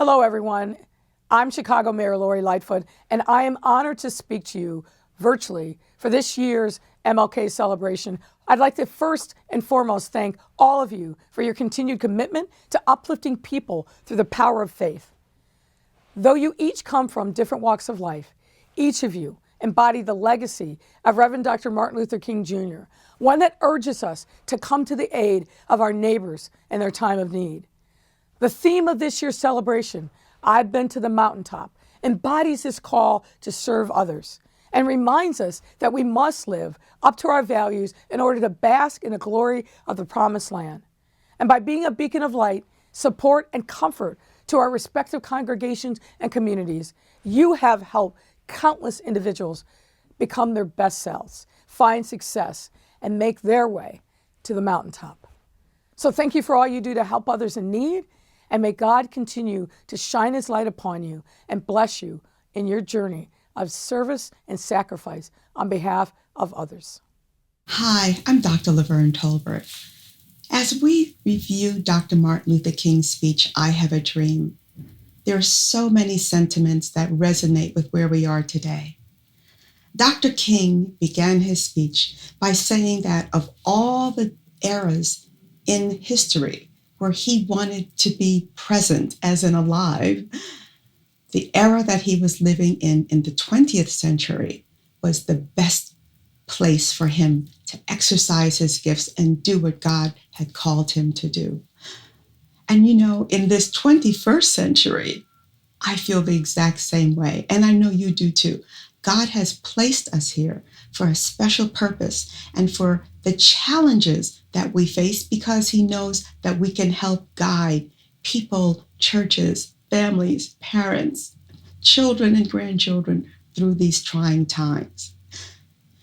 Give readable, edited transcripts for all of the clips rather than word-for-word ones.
Hello, everyone. I'm Chicago Mayor Lori Lightfoot, and I am honored to speak to you virtually for this year's MLK celebration. I'd like to first and foremost thank all of you for your continued commitment to uplifting people through the power of faith. Though you each come from different walks of life, each of you embody the legacy of Reverend Dr. Martin Luther King Jr., one that urges us to come to the aid of our neighbors in their time of need. The theme of this year's celebration, I've Been to the Mountaintop, embodies this call to serve others and reminds us that we must live up to our values in order to bask in the glory of the promised land. And by being a beacon of light, support, and comfort to our respective congregations and communities, you have helped countless individuals become their best selves, find success, and make their way to the mountaintop. So thank you for all you do to help others in need, and may God continue to shine his light upon you and bless you in your journey of service and sacrifice on behalf of others. Hi, I'm Dr. Laverne Tolbert. As we review Dr. Martin Luther King's speech, I Have a Dream, there are so many sentiments that resonate with where we are today. Dr. King began his speech by saying that of all the eras in history where he wanted to be present, as in alive, the era that he was living in the 20th century was the best place for him to exercise his gifts and do what God had called him to do. And you know, in this 21st century, I feel the exact same way. And I know you do too. God has placed us here for a special purpose and for the challenges that we face because he knows that we can help guide people, churches, families, parents, children and grandchildren through these trying times.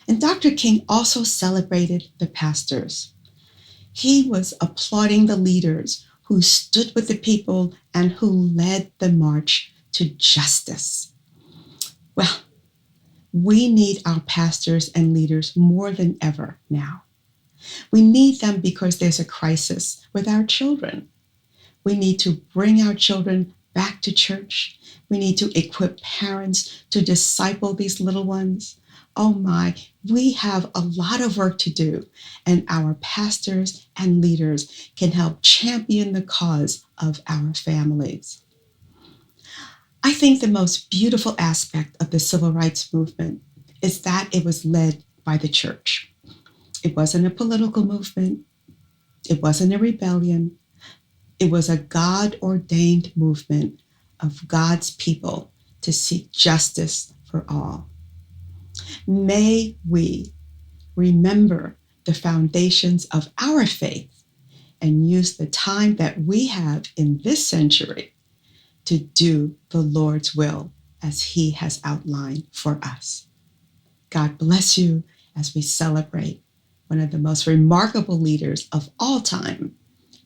And Dr. King also celebrated the pastors. He was applauding the leaders who stood with the people and who led the march to justice. Well, we need our pastors and leaders more than ever now. We need them because there's a crisis with our children. We need to bring our children back to church. We need to equip parents to disciple these little ones. Oh my, we have a lot of work to do, and our pastors and leaders can help champion the cause of our families. I think the most beautiful aspect of the civil rights movement is that it was led by the church. It wasn't a political movement. It wasn't a rebellion. It was a God-ordained movement of God's people to seek justice for all. May we remember the foundations of our faith and use the time that we have in this century to do the Lord's will as he has outlined for us. God bless you as we celebrate one of the most remarkable leaders of all time,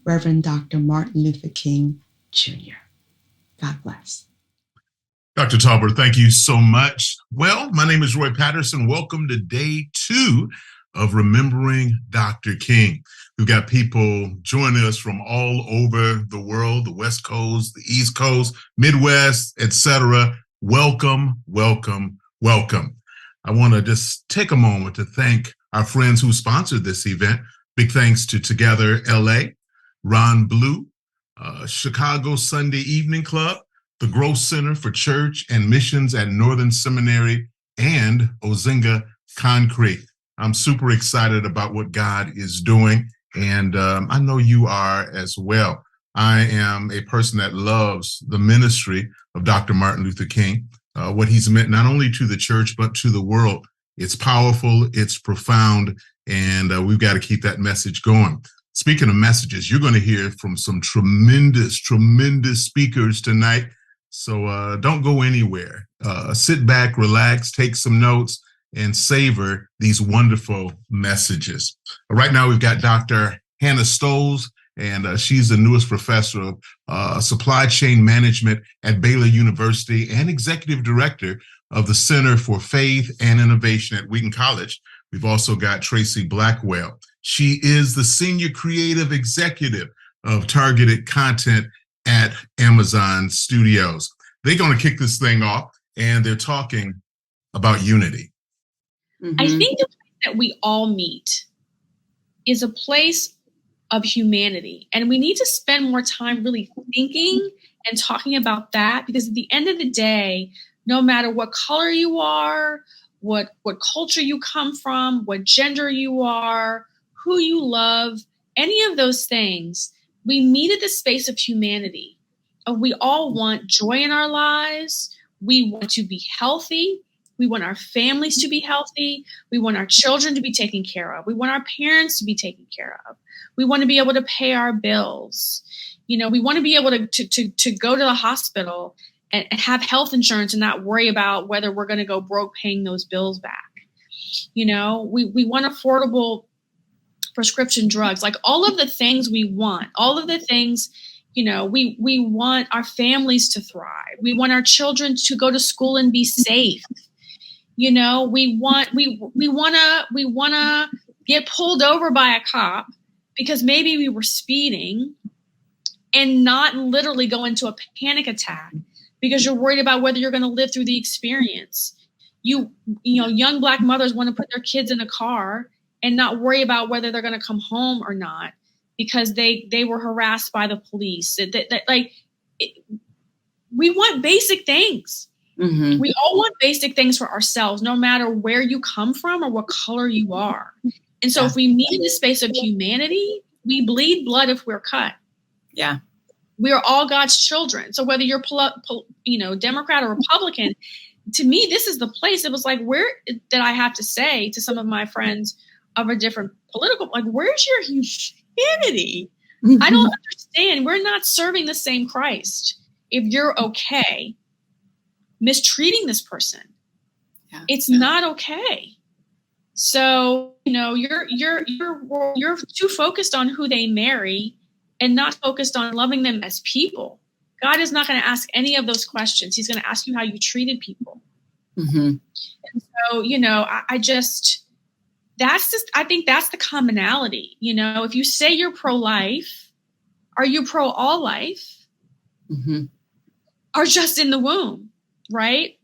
Reverend Dr. Martin Luther King Jr. God bless. Dr. Talbert, thank you so much. Well, my name is Roy Patterson. Welcome to day 2 of Remembering Dr. King. We've got people joining us from all over the world, the West Coast, the East Coast, Midwest, etc. Welcome, welcome, welcome. I want to just take a moment to thank our friends who sponsored this event. Big thanks to Together LA, Ron Blue, Chicago Sunday Evening Club, the Growth Center for Church and Missions at Northern Seminary, and Ozinga Concrete. I'm super excited about what God is doing, and I know you are as well. I am a person that loves the ministry of Dr. Martin Luther King, what he's meant not only to the church, but to the world. It's powerful, it's profound, and we've got to keep that message going. Speaking of messages, you're going to hear from some tremendous speakers tonight. So don't go anywhere. Sit back, relax, take some notes, and savor these wonderful messages. Right now, we've got Dr. Hannah Stoles, and she's the newest professor of supply chain management at Baylor University and executive director of the Center for Faith and Innovation at Wheaton College. We've also got Tracy Blackwell. She is the senior creative executive of targeted content at Amazon Studios. They're going to kick this thing off, and they're talking about unity. I think the place that we all meet is a place of humanity. And we need to spend more time really thinking and talking about that, because at the end of the day, no matter what color you are, what culture you come from, what gender you are, who you love, any of those things, we meet at the space of humanity. We all want joy in our lives. We want to be healthy. We want our families to be healthy. We want our children to be taken care of. We want our parents to be taken care of. We want to be able to pay our bills. We want to be able to go to the hospital and have health insurance and not worry about whether we're going to go broke paying those bills back. We want affordable prescription drugs, like all of the things we want, all of the things, we want our families to thrive. We want our children to go to school and be safe. We want to get pulled over by a cop because maybe we were speeding, and not literally go into a panic attack because you're worried about whether you're going to live through the experience. Young Black mothers want to put their kids in a car and not worry about whether they're going to come home or not because they were harassed by the police. We want basic things. Mm-hmm. We all want basic things for ourselves, no matter where you come from or what color you are. And so if we meet in the space of humanity, we bleed blood if we're cut. Yeah. We are all God's children. So whether you're Democrat or Republican, to me, this is the place. It was like, where did I have to say to some of my friends of a different political, like, where's your humanity? Mm-hmm. I don't understand. We're not serving the same Christ. If you're okay mistreating this person, it's not okay. So, you're too focused on who they marry and not focused on loving them as people. God is not going to ask any of those questions. He's going to ask you how you treated people. Mm-hmm. And so, I think that's the commonality. If you say you're pro-life, are you pro all life? Mm-hmm. Or just in the womb, right?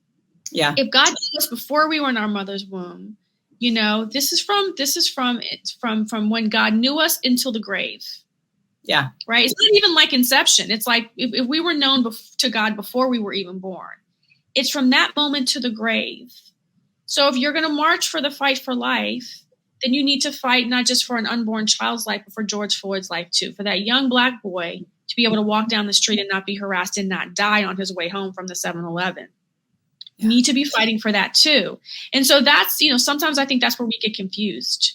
Yeah. If God knew us before we were in our mother's womb, this is from when God knew us until the grave. Yeah. Right. It's not even like inception. It's like if we were known to God before we were even born, it's from that moment to the grave. So if you're going to march for the fight for life, then you need to fight not just for an unborn child's life, but for George Floyd's life too, for that young Black boy to be able to walk down the street and not be harassed and not die on his way home from the 7-Eleven. Yeah. You need to be fighting for that too. And so that's, sometimes I think that's where we get confused.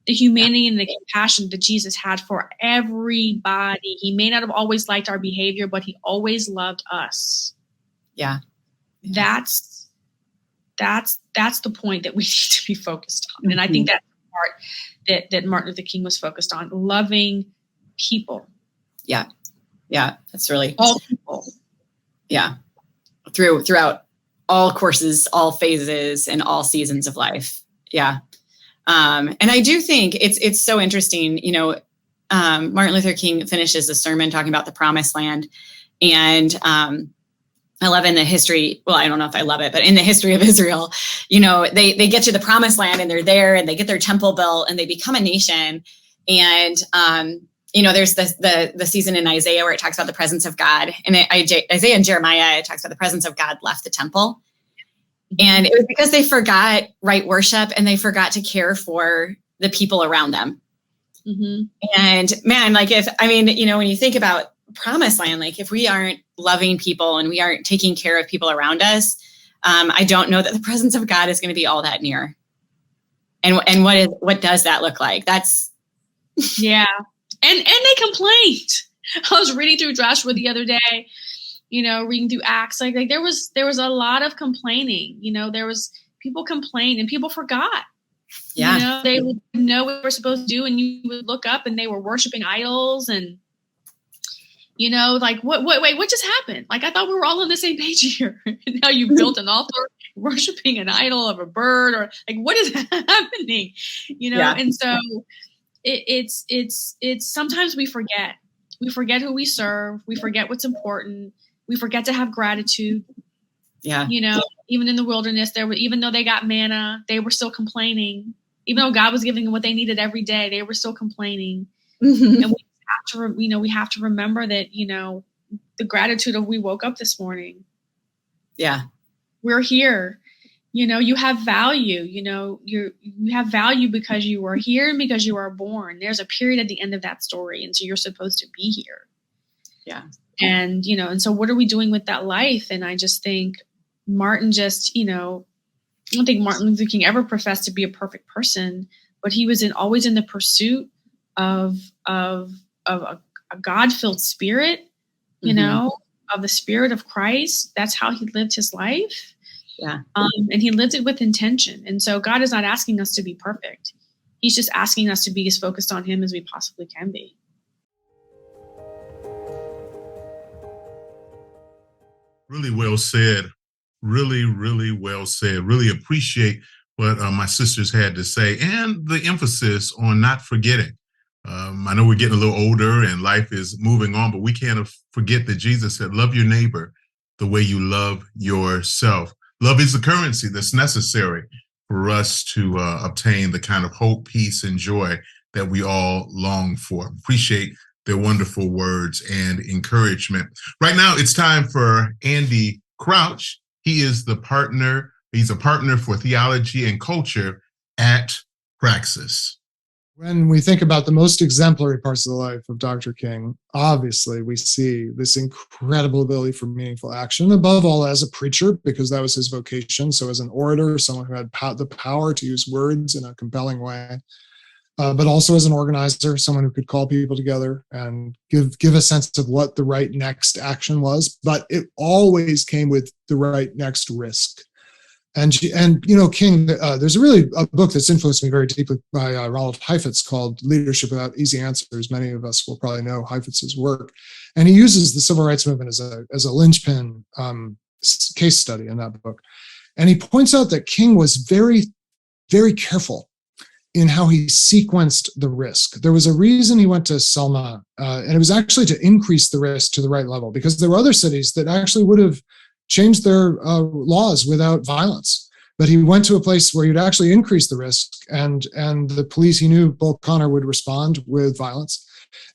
The humanity and the compassion that Jesus had for everybody. He may not have always liked our behavior, but he always loved us. Yeah. That's the point that we need to be focused on. Mm-hmm. And I think that's the part that Martin Luther King was focused on, loving people. Yeah. Yeah. That's really all people. Yeah. Throughout all courses, all phases, and all seasons of life. Yeah. And I do think it's so interesting, Martin Luther King finishes the sermon talking about the promised land. And I love in the history, well, I don't know if I love it, but in the history of Israel, they get to the promised land and they're there and they get their temple built and they become a nation. And, there's the season in Isaiah where it talks about the presence of God. And Isaiah and Jeremiah, it talks about the presence of God left the temple. And it was because they forgot right worship and they forgot to care for the people around them. Mm-hmm. And man, when you think about promised land, like if we aren't loving people and we aren't taking care of people around us, I don't know that the presence of God is going to be all that near. And what does that look like? That's yeah. And they complained. I was reading through Joshua the other day, reading through Acts, like there was a lot of complaining, there was people complained and people forgot. Yeah. They would know what they were supposed to do and you would look up and they were worshiping idols and, like what just happened? Like, I thought we were all on the same page here. And now you built an altar worshiping an idol of a bird or like, what is happening? Yeah. And so it's sometimes we forget. We forget who we serve. We forget what's important. We forget to have gratitude. Yeah. You know, even in the wilderness, even though they got manna, they were still complaining. Even though God was giving them what they needed every day, they were still complaining. And we have to remember that, the gratitude of we woke up this morning. Yeah. We're here. You have value. You have value because you are here and because you are born. There's a period at the end of that story. And so you're supposed to be here. Yeah. And, and so what are we doing with that life? And I just think Martin I don't think Martin Luther King ever professed to be a perfect person, but he was always in the pursuit of a God-filled spirit, of the spirit of Christ. That's how he lived his life. Yeah. And he lived it with intention. And so God is not asking us to be perfect. He's just asking us to be as focused on him as we possibly can be. Really well said. Really, really well said. Really appreciate what my sisters had to say and the emphasis on not forgetting. I know we're getting a little older and life is moving on, but we can't forget that Jesus said, love your neighbor the way you love yourself. Love is the currency that's necessary for us to obtain the kind of hope, peace, and joy that we all long for. Appreciate their wonderful words and encouragement. Right now, it's time for Andy Crouch. He's a partner for theology and culture at Praxis. When we think about the most exemplary parts of the life of Dr. King, obviously we see this incredible ability for meaningful action, above all as a preacher, because that was his vocation. So as an orator, someone who had the power to use words in a compelling way, but also as an organizer, someone who could call people together and give a sense of what the right next action was. But it always came with the right next risk. And King, there's a book that's influenced me very deeply by Ronald Heifetz called Leadership Without Easy Answers. Many of us will probably know Heifetz's work. And he uses the civil rights movement as a linchpin case study in that book. And he points out that King was very, very careful in how he sequenced the risk. There was a reason he went to Selma, and it was actually to increase the risk to the right level, because there were other cities that actually would have changed their laws without violence. But he went to a place where he'd actually increase the risk, and the police, he knew Bull Connor would respond with violence,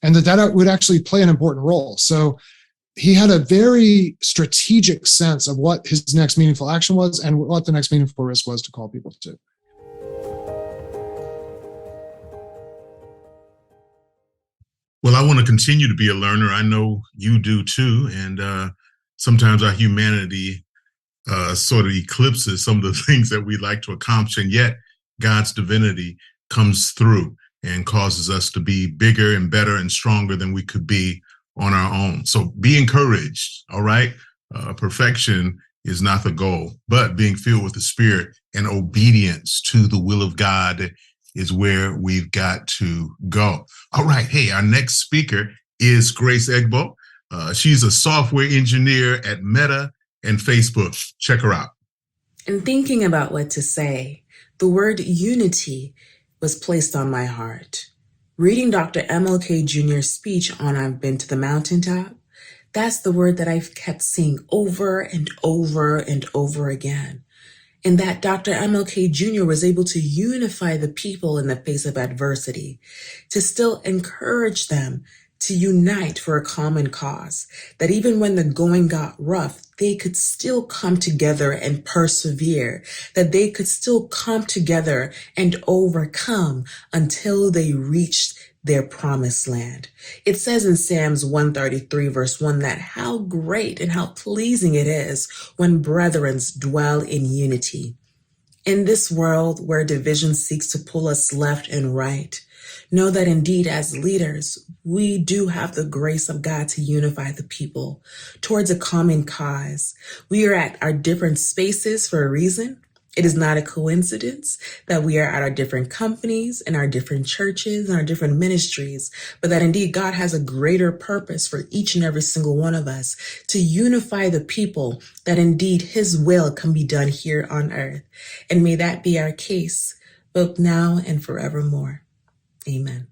and that would actually play an important role. So he had a very strategic sense of what his next meaningful action was and what the next meaningful risk was to call people to. Well, I want to continue to be a learner. I know you do too. And sometimes our humanity sort of eclipses some of the things that we like to accomplish. And yet God's divinity comes through and causes us to be bigger and better and stronger than we could be on our own. So be encouraged, all right? Perfection is not the goal, but being filled with the Spirit and obedience to the will of God is where we've got to go. All right. Hey, our next speaker is Grace Egbo. She's a software engineer at Meta and Facebook. Check her out. In thinking about what to say, the word unity was placed on my heart. Reading Dr. MLK Jr.'s speech on I've Been to the Mountaintop, that's the word that I've kept seeing over and over and over again. In that Dr. MLK Jr. was able to unify the people in the face of adversity, to still encourage them to unite for a common cause, that even when the going got rough, they could still come together and persevere, that they could still come together and overcome until they reached their promised land. It says in Psalms 133 verse 1 that how great and how pleasing it is when brethren dwell in unity. In this world where division seeks to pull us left and right, know that indeed as leaders, we do have the grace of God to unify the people towards a common cause. We are at our different spaces for a reason. It is not a coincidence that we are at our different companies and our different churches and our different ministries, but that indeed God has a greater purpose for each and every single one of us to unify the people, that indeed his will can be done here on earth. And may that be our case, both now and forevermore. Amen.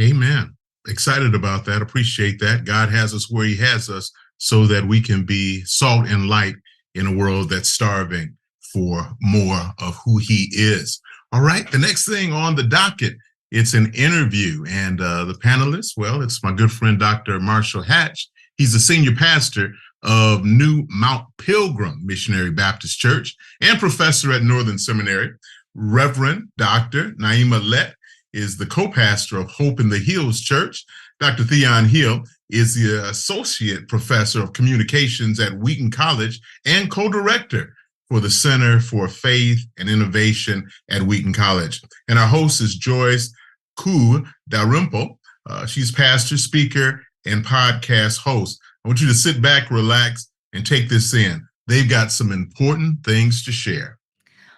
Amen. Excited about that. Appreciate that. God has us where he has us so that we can be salt and light in a world that's starving for more of who he is. All right. The next thing on the docket, it's an interview. And the panelist, well, it's my good friend, Dr. Marshall Hatch. He's the senior pastor of New Mount Pilgrim Missionary Baptist Church and professor at Northern Seminary. Reverend Dr. Naima Lett is the co-pastor of Hope in the Hills Church. Dr. Theon Hill is the associate professor of communications at Wheaton College and co-director for the Center for Faith and Innovation at Wheaton College. And our host is Joyce Ku Dalrymple. She's pastor, speaker, and podcast host. I want you to sit back, relax, and take this in. They've got some important things to share.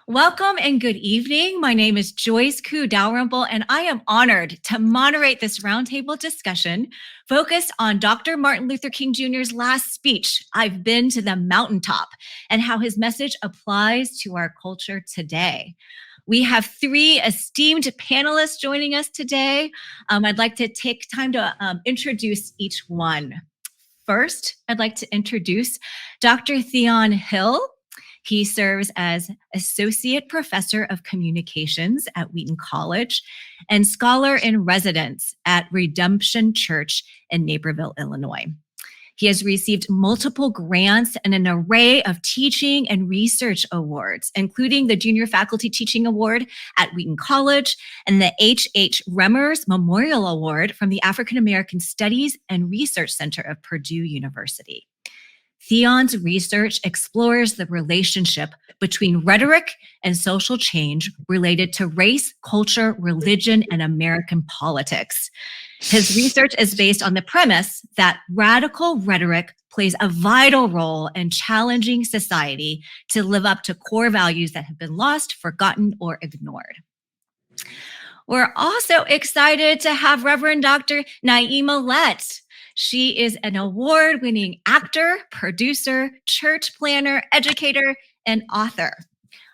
Welcome and good evening. My name is Joyce Ku Dalrymple, and I am honored to moderate this roundtable discussion focused on Dr. Martin Luther King Jr.'s last speech, I've Been to the Mountaintop, and how his message applies to our culture today. We have three esteemed panelists joining us today. I'd like to take time to introduce each one. First, I'd like to introduce Dr. Theon Hill. He serves as Associate Professor of Communications at Wheaton College and Scholar in Residence at Redemption Church in Naperville, Illinois. He has received multiple grants and an array of teaching and research awards, including the Junior Faculty Teaching Award at Wheaton College and the H.H. Remmers Memorial Award from the African American Studies and Research Center of Purdue University. Theon's research explores the relationship between rhetoric and social change related to race, culture, religion, and American politics. His research is based on the premise that radical rhetoric plays a vital role in challenging society to live up to core values that have been lost, forgotten, or ignored. We're also excited to have Reverend Dr. Naima Lett. She is an award-winning actor, producer, church planner, educator, and author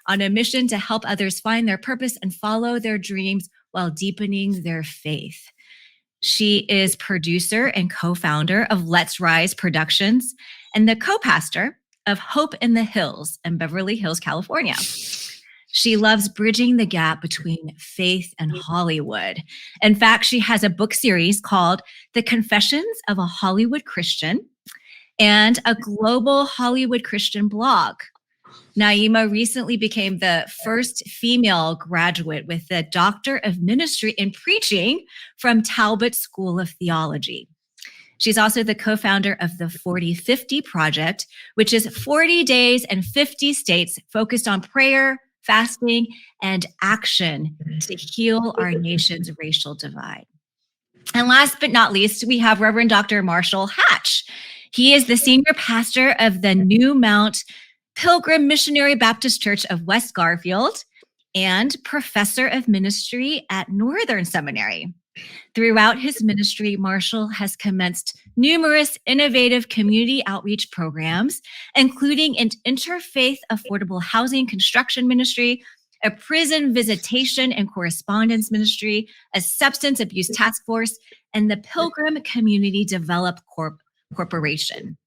on a mission to help others find their purpose and follow their dreams while deepening their faith. She is producer and co-founder of Let's Rise Productions and the co-pastor of Hope in the Hills in Beverly Hills, California. She loves bridging the gap between faith and Hollywood. In fact, she has a book series called The Confessions of a Hollywood Christian and a global Hollywood Christian blog. Naima recently became the first female graduate with the Doctor of Ministry in Preaching from Talbot School of Theology. She's also the co-founder of the 40-50 Project, which is 40 days and 50 states focused on prayer, fasting, and action to heal our nation's racial divide. And last but not least, we have Reverend Dr. Marshall Hatch. He is the senior pastor of the New Mount Pilgrim Missionary Baptist Church of West Garfield and professor of ministry at Northern Seminary. Throughout his ministry, Marshall has commenced numerous innovative community outreach programs, including an interfaith affordable housing construction ministry, a prison visitation and correspondence ministry, a substance abuse task force, and the Pilgrim Community Develop Corporation.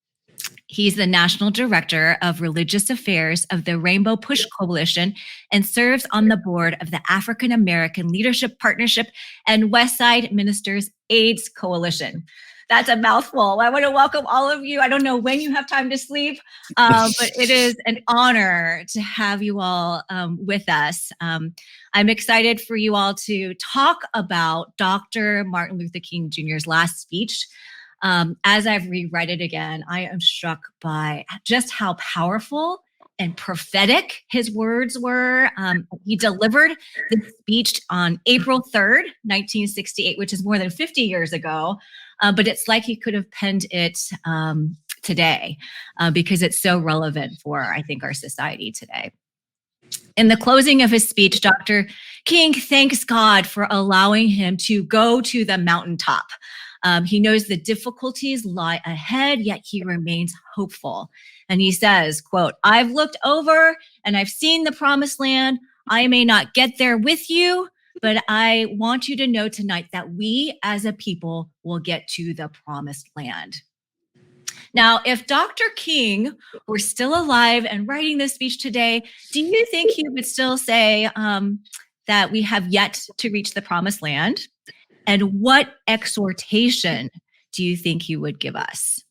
He's the national director of religious affairs of the Rainbow Push Coalition and serves on the board of the African American Leadership Partnership and Westside Ministers AIDS Coalition. That's a mouthful. I want to welcome all of you. I don't know when you have time to sleep, but it is an honor to have you all with us. I'm excited for you all to talk about Dr. Martin Luther King Jr.'s last speech. As I've reread it again, I am struck by just how powerful and prophetic his words were. He delivered this speech on April 3rd, 1968, which is more than 50 years ago. But it's like he could have penned it today because it's so relevant for, I think, our society today. In the closing of his speech, Dr. King thanks God for allowing him to go to the mountaintop. He knows the difficulties lie ahead, yet he remains hopeful. And he says, quote, "I've looked over and I've seen the promised land. I may not get there with you, but I want you to know tonight that we as a people will get to the promised land. Now, if Dr. King were still alive and writing this speech today, do you think he would still say that we have yet to reach the promised land? And what exhortation do you think he would give us?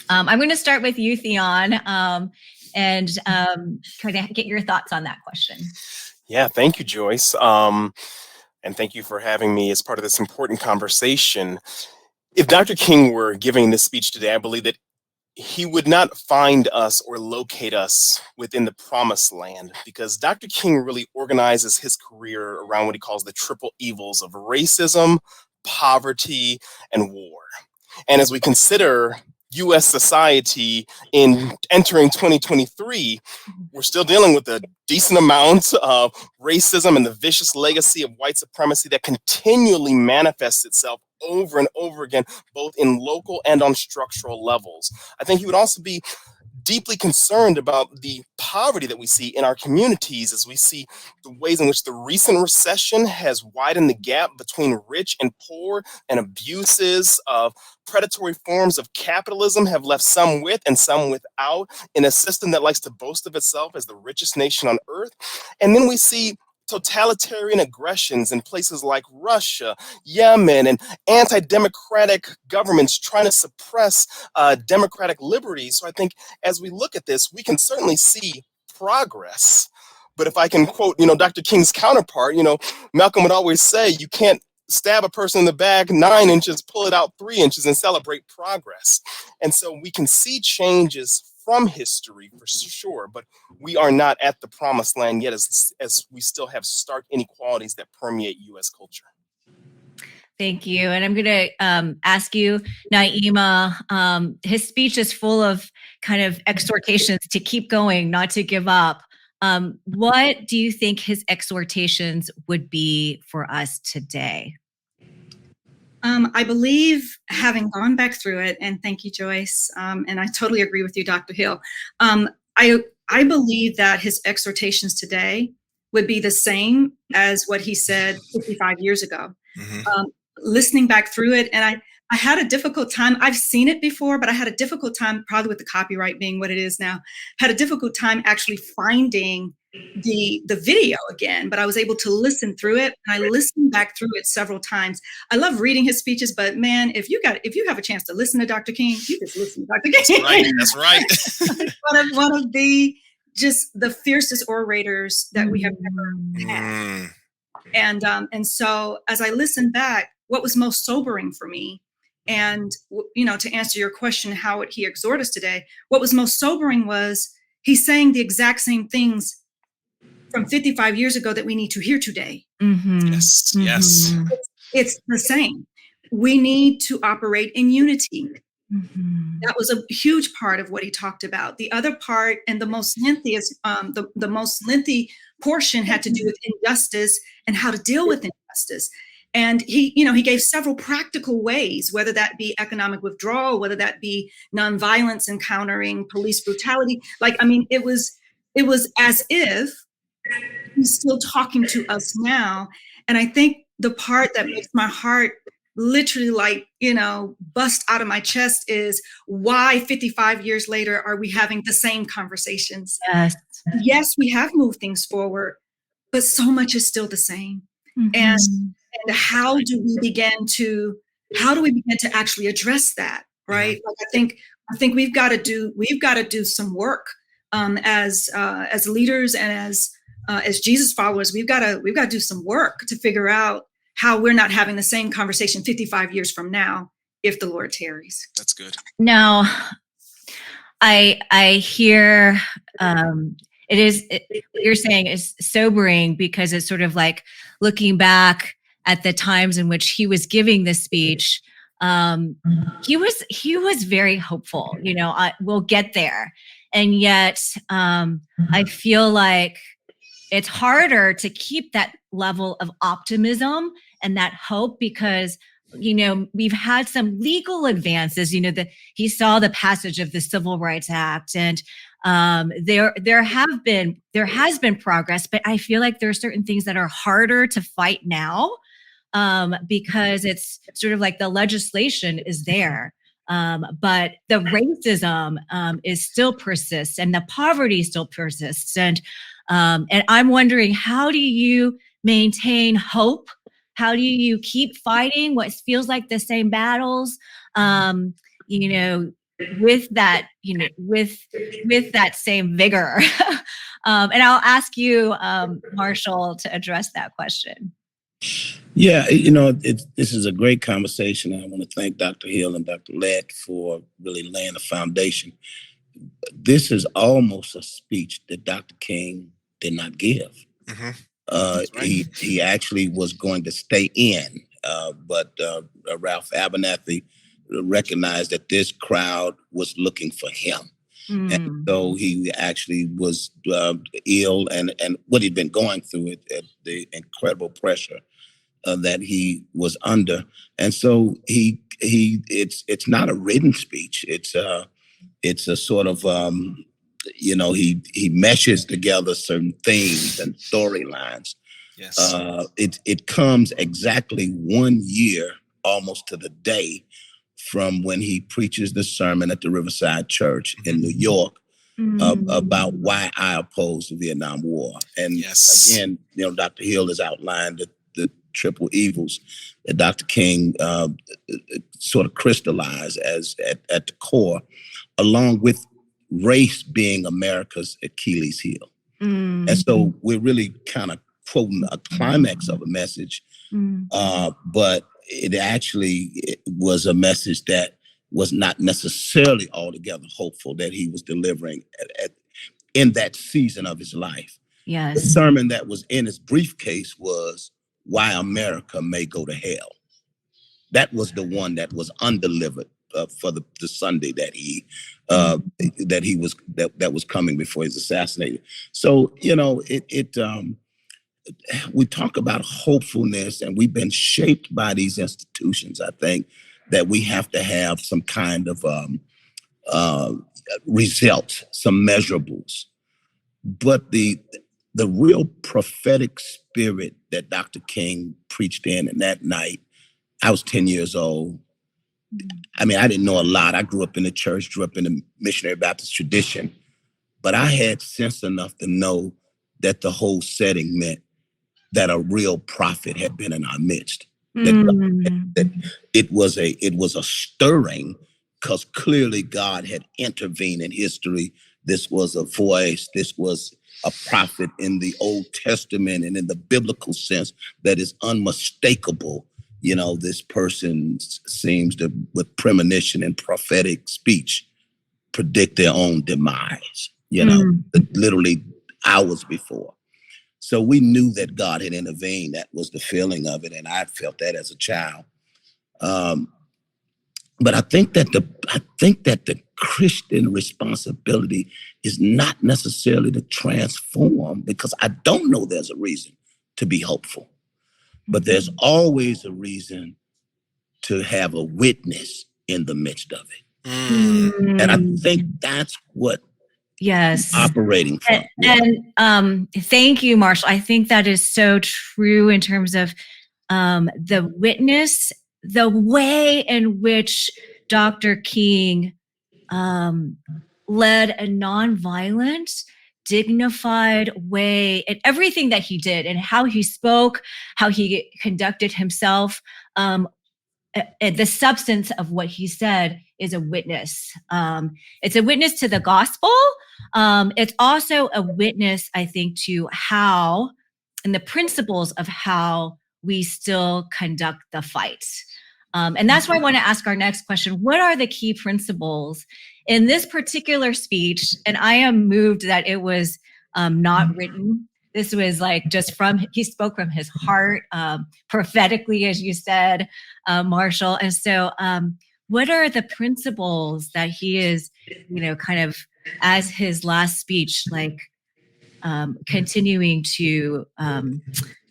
I'm going to start with you, Theon, and try to get your thoughts on that question. Yeah, thank you, Joyce. And thank you for having me as part of this important conversation. If Dr. King were giving this speech today, I believe that he would not find us or locate us within the promised land, because Dr. King really organizes his career around what he calls the triple evils of racism, poverty, and war. And as we consider U.S. society in entering 2023, we're still dealing with a decent amount of racism and the vicious legacy of white supremacy that continually manifests itself over and over again, both in local and on structural levels. I think he would also be deeply concerned about the poverty that we see in our communities, as we see the ways in which the recent recession has widened the gap between rich and poor, and abuses of predatory forms of capitalism have left some with and some without in a system that likes to boast of itself as the richest nation on earth. And then we see totalitarian aggressions in places like Russia, Yemen, and anti-democratic governments trying to suppress democratic liberties. So I think as we look at this, we can certainly see progress. But if I can quote, Dr. King's counterpart, Malcolm would always say, you can't stab a person in the back 9 inches, pull it out 3 inches, and celebrate progress. And so we can see changes from history for sure, but we are not at the promised land yet, as we still have stark inequalities that permeate U.S. culture. Thank you. And I'm going to ask you, Naima, his speech is full of kind of exhortations to keep going, not to give up. What do you think his exhortations would be for us today? I believe, having gone back through it, and thank you, Joyce, and I totally agree with you, Dr. Hill. I believe that his exhortations today would be the same as what he said 55 years ago. Mm-hmm. Listening back through it, and I had a difficult time. I've seen it before, but I had a difficult time, probably with the copyright being what it is now, had a difficult time actually finding the video again, but I was able to listen through it, and I listened back through it several times. I love reading his speeches, but man, if you have a chance to listen to Dr. King, you just listen to Dr. King. That's right. one of the fiercest orators that we have ever had. And so as I listened back, what was most sobering for me, and to answer your question, how would he exhort us today? What was most sobering was he's saying the exact same things from 55 years ago that we need to hear today. Mm-hmm. Yes, mm-hmm. Yes. It's the same. We need to operate in unity. Mm-hmm. That was a huge part of what he talked about. The other part, and the most lengthiest, the most lengthy portion, had to do with injustice and how to deal with injustice. And he gave several practical ways, whether that be economic withdrawal, whether that be nonviolence encountering police brutality. It was as if he's still talking to us now. And I think the part that makes my heart literally bust out of my chest is why 55 years later are we having the same conversations? Yes, we have moved things forward, but so much is still the same. Mm-hmm. And how do we begin to actually address that? Right. Mm-hmm. I think we've got to do some work as leaders and as Jesus followers. We've got to do some work to figure out how we're not having the same conversation 55 years from now, if the Lord tarries. That's good. Now, I hear what you're saying is sobering, because it's sort of like looking back at the times in which he was giving this speech. He was very hopeful. We'll get there, and yet I feel like it's harder to keep that level of optimism and that hope, because we've had some legal advances, he saw the passage of the Civil Rights Act, and there has been progress, but I feel like there are certain things that are harder to fight now, because it's sort of like the legislation is there. But the racism is still persists, and the poverty still persists. And I'm wondering, how do you maintain hope? How do you keep fighting what feels like the same battles? With that, with that same vigor. And I'll ask you, Marshall, to address that question. Yeah, this is a great conversation. I want to thank Dr. Hill and Dr. Lett for really laying the foundation. This is almost a speech that Dr. King did not give. Mm-hmm. Right. He actually was going to stay in, but Ralph Abernathy recognized that this crowd was looking for him. And so he actually was ill, and what he'd been going through, the incredible pressure that he was under. And so it's not a written speech. It's a sort of, he meshes together certain themes and storylines. Yes. It comes exactly 1 year, almost to the day, from when he preaches the sermon at the Riverside Church in New York about why I oppose the Vietnam War. And again, Dr. Hill has outlined the triple evils that Dr. King sort of crystallized as at the core, along with race being America's Achilles heel. And so we're really kind of quoting a climax of a message, but it was a message that was not necessarily altogether hopeful that he was delivering in that season of his life. Yes. The sermon that was in his briefcase was Why America May Go to Hell. That was the one that was undelivered for the Sunday that that was coming before he was assassinated. So, we talk about hopefulness, and we've been shaped by these institutions. I think that we have to have some kind of results, some measurables. But the real prophetic spirit that Dr. King preached in, and that night, I was 10 years old. I mean, I didn't know a lot. I grew up in the church, grew up in the missionary Baptist tradition, but I had sense enough to know that the whole setting meant that a real prophet had been in our midst. That it was a stirring, because clearly God had intervened in history. This was a voice. This was a prophet in the Old Testament and in the biblical sense that is unmistakable. This person seems to, with premonition and prophetic speech, predict their own demise, literally hours before. So we knew that God had intervened. That was the feeling of it. And I felt that as a child. But I think that the Christian responsibility is not necessarily to transform, because I don't know there's a reason to be hopeful, but there's always a reason to have a witness in the midst of it. And I think that's what operating from. And thank you, Marshall. I think that is so true in terms of the witness, the way in which Dr. King led a nonviolent, dignified way in everything that he did, and how he spoke, how he conducted himself. The substance of what he said is a witness. It's a witness to the gospel. It's also a witness, I think, to how, and the principles of how we still conduct the fight. And that's why I want to ask our next question. What are the key principles in this particular speech? And I am moved that it was not written. This was like just he spoke from his heart, prophetically, as you said, Marshall. And so what are the principles that he is, kind of as his last speech, like continuing to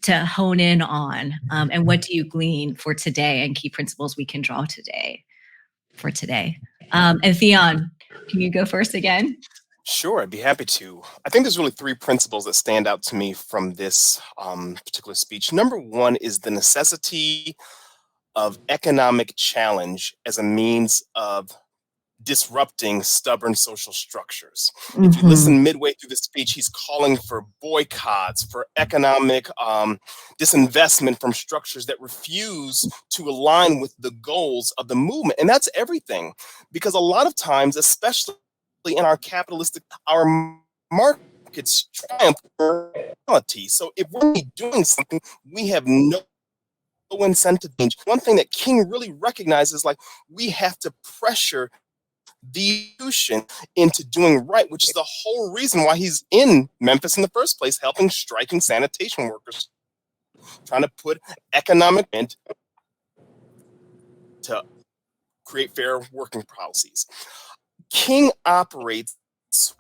to hone in on? And what do you glean for today and key principles we can draw today for today? And Theon, can you go first again? Sure, I'd be happy to. I think there's really three principles that stand out to me from this particular speech. Number one is the necessity of economic challenge as a means of disrupting stubborn social structures. If you listen midway through the speech, he's calling for boycotts, for economic disinvestment from structures that refuse to align with the goals of the movement. And that's everything, because a lot of times, especially in our capitalistic, our markets triumph for reality. So if we're doing something, we have no incentive to change. One thing that King really recognizes, like, we have to pressure the institution into doing right, which is the whole reason why he's in Memphis in the first place, helping striking sanitation workers, trying to put economic into to create fair working policies. King operates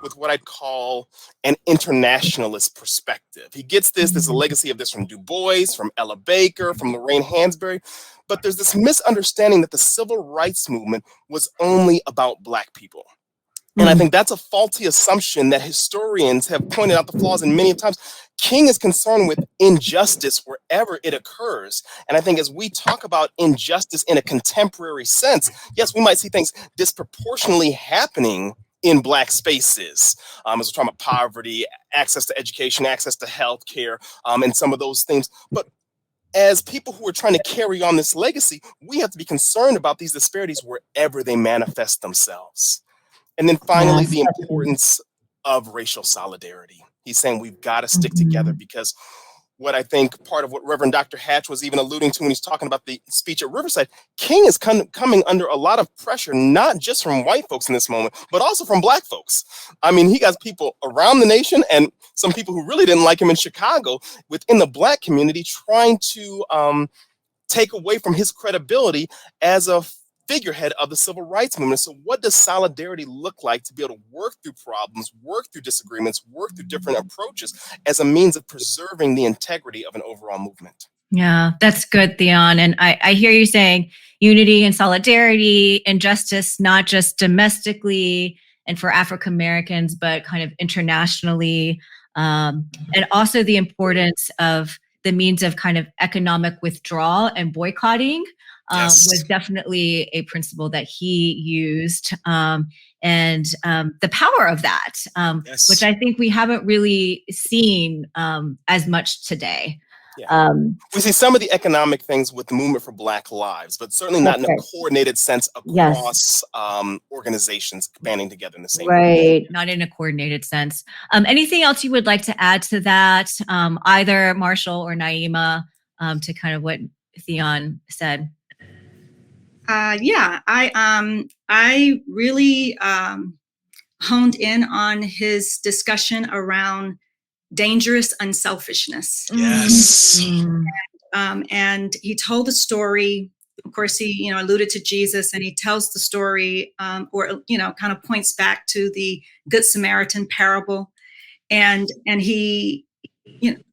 with what I'd call an internationalist perspective. He gets this. There's a legacy of this from Du Bois, from Ella Baker, from Lorraine Hansberry. But there's this misunderstanding that the civil rights movement was only about Black people. And I think that's a faulty assumption that historians have pointed out the flaws in many times. King is concerned with injustice wherever it occurs. And I think as we talk about injustice in a contemporary sense, yes, we might see things disproportionately happening in Black spaces, as we're talking about poverty, access to education, access to health care, and some of those things. But as people who are trying to carry on this legacy, we have to be concerned about these disparities wherever they manifest themselves. And then finally, the importance of racial solidarity. He's saying we've got to stick together, because what I think part of what Reverend Dr. Hatch was even alluding to when he's talking about the speech at Riverside, King is coming under a lot of pressure, not just from white folks in this moment, but also from Black folks. I mean, he got people around the nation and some people who really didn't like him in Chicago within the Black community trying to take away from his credibility as a figurehead of the civil rights movement. So what does solidarity look like to be able to work through problems, work through disagreements, work through different approaches as a means of preserving the integrity of an overall movement? Yeah, that's good, Theon. And I hear you saying unity and solidarity and justice, not just domestically and for African Americans, but kind of internationally. And also the importance of the means of kind of economic withdrawal and boycotting. Was definitely a principle that he used, and the power of that, which I think we haven't really seen as much today. Yeah. We see some of the economic things with the movement for Black Lives, but certainly not in a coordinated sense across organizations banding together in the same way. Not in a coordinated sense. Anything else you would like to add to that, either Marshall or Naima, to kind of what Theon said? I really honed in on his discussion around dangerous unselfishness. Yes. And he told the story. Of course, he alluded to Jesus, and he tells the story, or kind of points back to the Good Samaritan parable, and he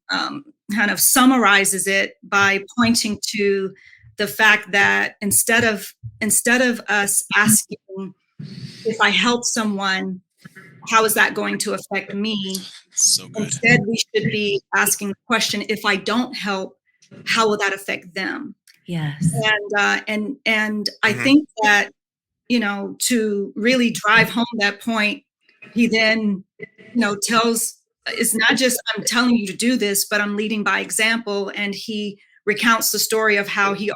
kind of summarizes it by pointing to the fact that instead of us asking, if I help someone, how is that going to affect me? So good. Instead, we should be asking the question, if I don't help, how will that affect them? Yes. And I think that, to really drive home that point, he then, tells, it's not just I'm telling you to do this, but I'm leading by example. And he recounts the story of how he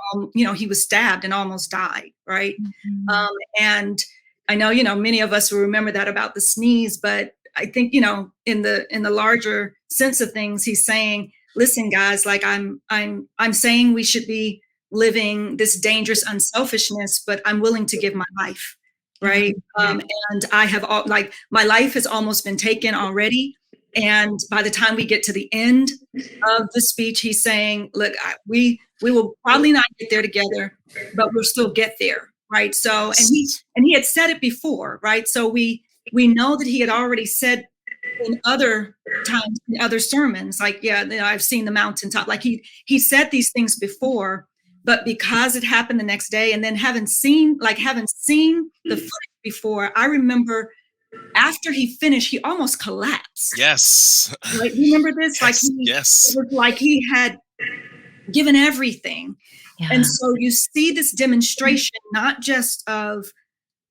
was stabbed and almost died, right? And I know, many of us will remember that about the sneeze, but I think, in the larger sense of things, he's saying, listen, guys, like I'm saying we should be living this dangerous unselfishness, but I'm willing to give my life, right? And I have my life has almost been taken already. And by the time we get to the end of the speech, he's saying, look, we will probably not get there together, but we'll still get there, right? So, and he had said it before, right? So we know that he had already said in other times, in other sermons, like, I've seen the Mountaintop. Like he said these things before, but because it happened the next day, and then having seen the footage before, I remember after he finished, he almost collapsed. Yes. Right? Remember this? Yes. It was like he had given everything. Yeah. And so you see this demonstration, not just of,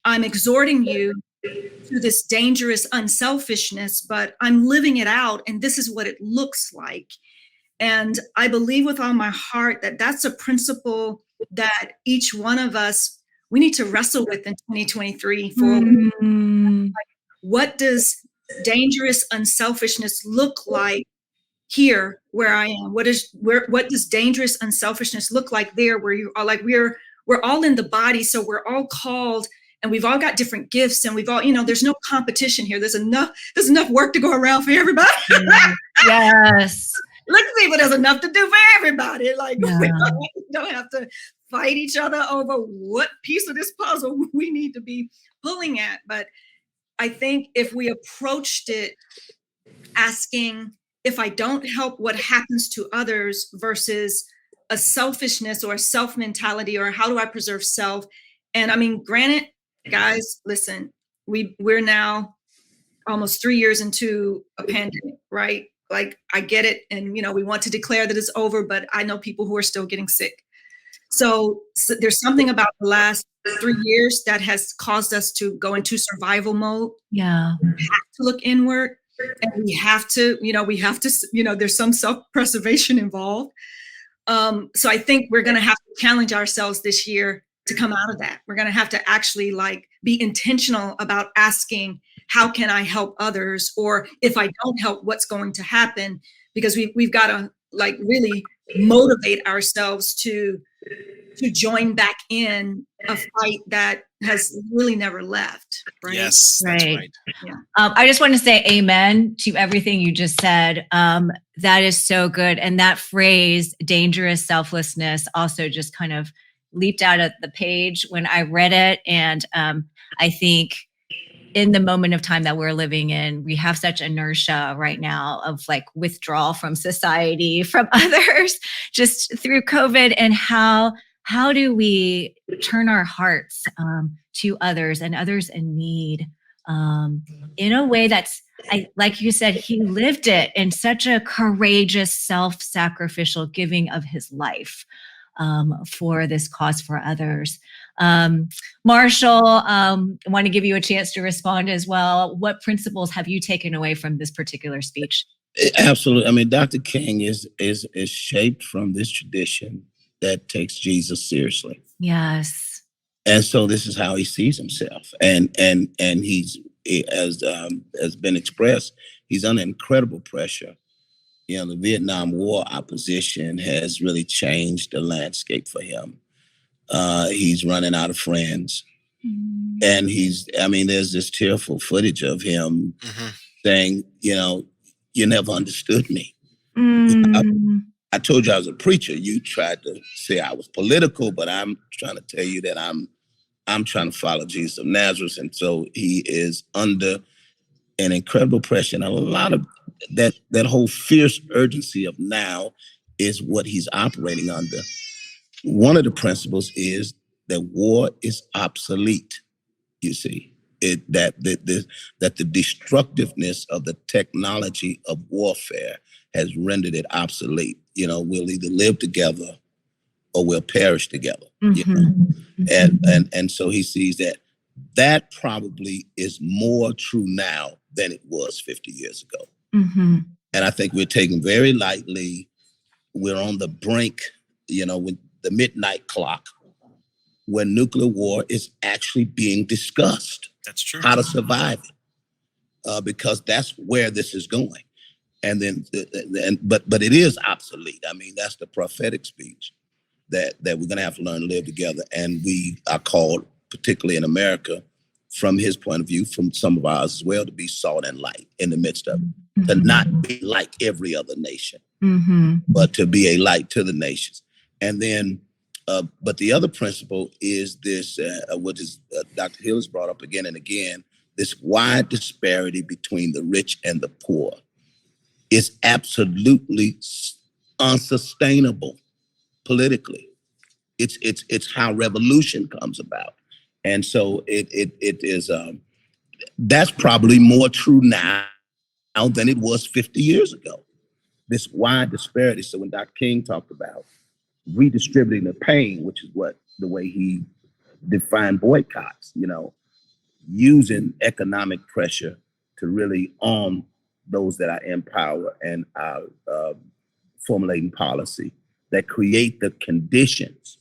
I'm exhorting you to this dangerous unselfishness, but I'm living it out, and this is what it looks like. And I believe with all my heart that that's a principle that each one of us, we need to wrestle with in 2023 for what does dangerous unselfishness look like here where I am? What does dangerous unselfishness look like there where you are? Like we're all in the body, so we're all called, and we've all got different gifts, and we've all, there's no competition here. There's enough work to go around for everybody. Yes. Let's see, but there's enough to do for everybody. Like we don't have to fight each other over what piece of this puzzle we need to be pulling at. But I think if we approached it asking, if I don't help, what happens to others, versus a selfishness or a self mentality, or how do I preserve self? And I mean, granted, guys, listen, we're now almost 3 years into a pandemic, right? Like, I get it. And, we want to declare that it's over, but I know people who are still getting sick. So there's something about the last 3 years that has caused us to go into survival mode. Yeah. We have to look inward, and we have to, there's some self-preservation involved. So I think we're going to have to challenge ourselves this year to come out of that. We're going to have to actually be intentional about asking, how can I help others? Or if I don't help, what's going to happen? Because we've got to really motivate ourselves to join back in a fight that has really never left. Right? Yes, that's right. Yeah. I just want to say amen to everything you just said. That is so good. And that phrase, dangerous selflessness, also just kind of leaped out at the page when I read it. And I think in the moment of time that we're living in, we have such inertia right now of withdrawal from society, from others, just through COVID. And how do we turn our hearts to others and others in need in a way that's, like you said, he lived it in such a courageous, self-sacrificial giving of his life for this cause for others. Marshall, I want to give you a chance to respond as well. What principles have you taken away from this particular speech? Absolutely. I mean, Dr. King is shaped from this tradition that takes Jesus seriously. Yes. And so this is how he sees himself. And he's, as been expressed, he's under incredible pressure. The Vietnam War opposition has really changed the landscape for him. He's running out of friends. Mm-hmm. And there's this tearful footage of him saying, you never understood me. Mm. I told you I was a preacher. You tried to say I was political, but I'm trying to tell you that I'm trying to follow Jesus of Nazareth. And so he is under an incredible pressure. And a lot of that whole fierce urgency of now is what he's operating under. One of the principles is that war is obsolete. You see, that the destructiveness of the technology of warfare has rendered it obsolete. We'll either live together or we'll perish together. Mm-hmm. And so he sees that probably is more true now than it was 50 years ago. Mm-hmm. And I think we're taking very lightly. We're on the brink, with the midnight clock, where nuclear war is actually being discussed. That's true. How to survive it, because that's where this is going. And then, but it is obsolete. I mean, that's the prophetic speech that we're going to have to learn to live together. And we are called, particularly in America, from his point of view, from some of ours as well, to be salt and light in the midst of it, to not be like every other nation, but to be a light to the nations. And then, but the other principle is this, what is Dr. Hill has brought up again and again, this wide disparity between the rich and the poor is absolutely unsustainable politically. It's how revolution comes about. And so it is, that's probably more true now than it was 50 years ago. This wide disparity. So when Dr. King talked about redistributing the pain, which is the way he defined boycotts, using economic pressure to really arm those that are in power and are formulating policy that create the conditions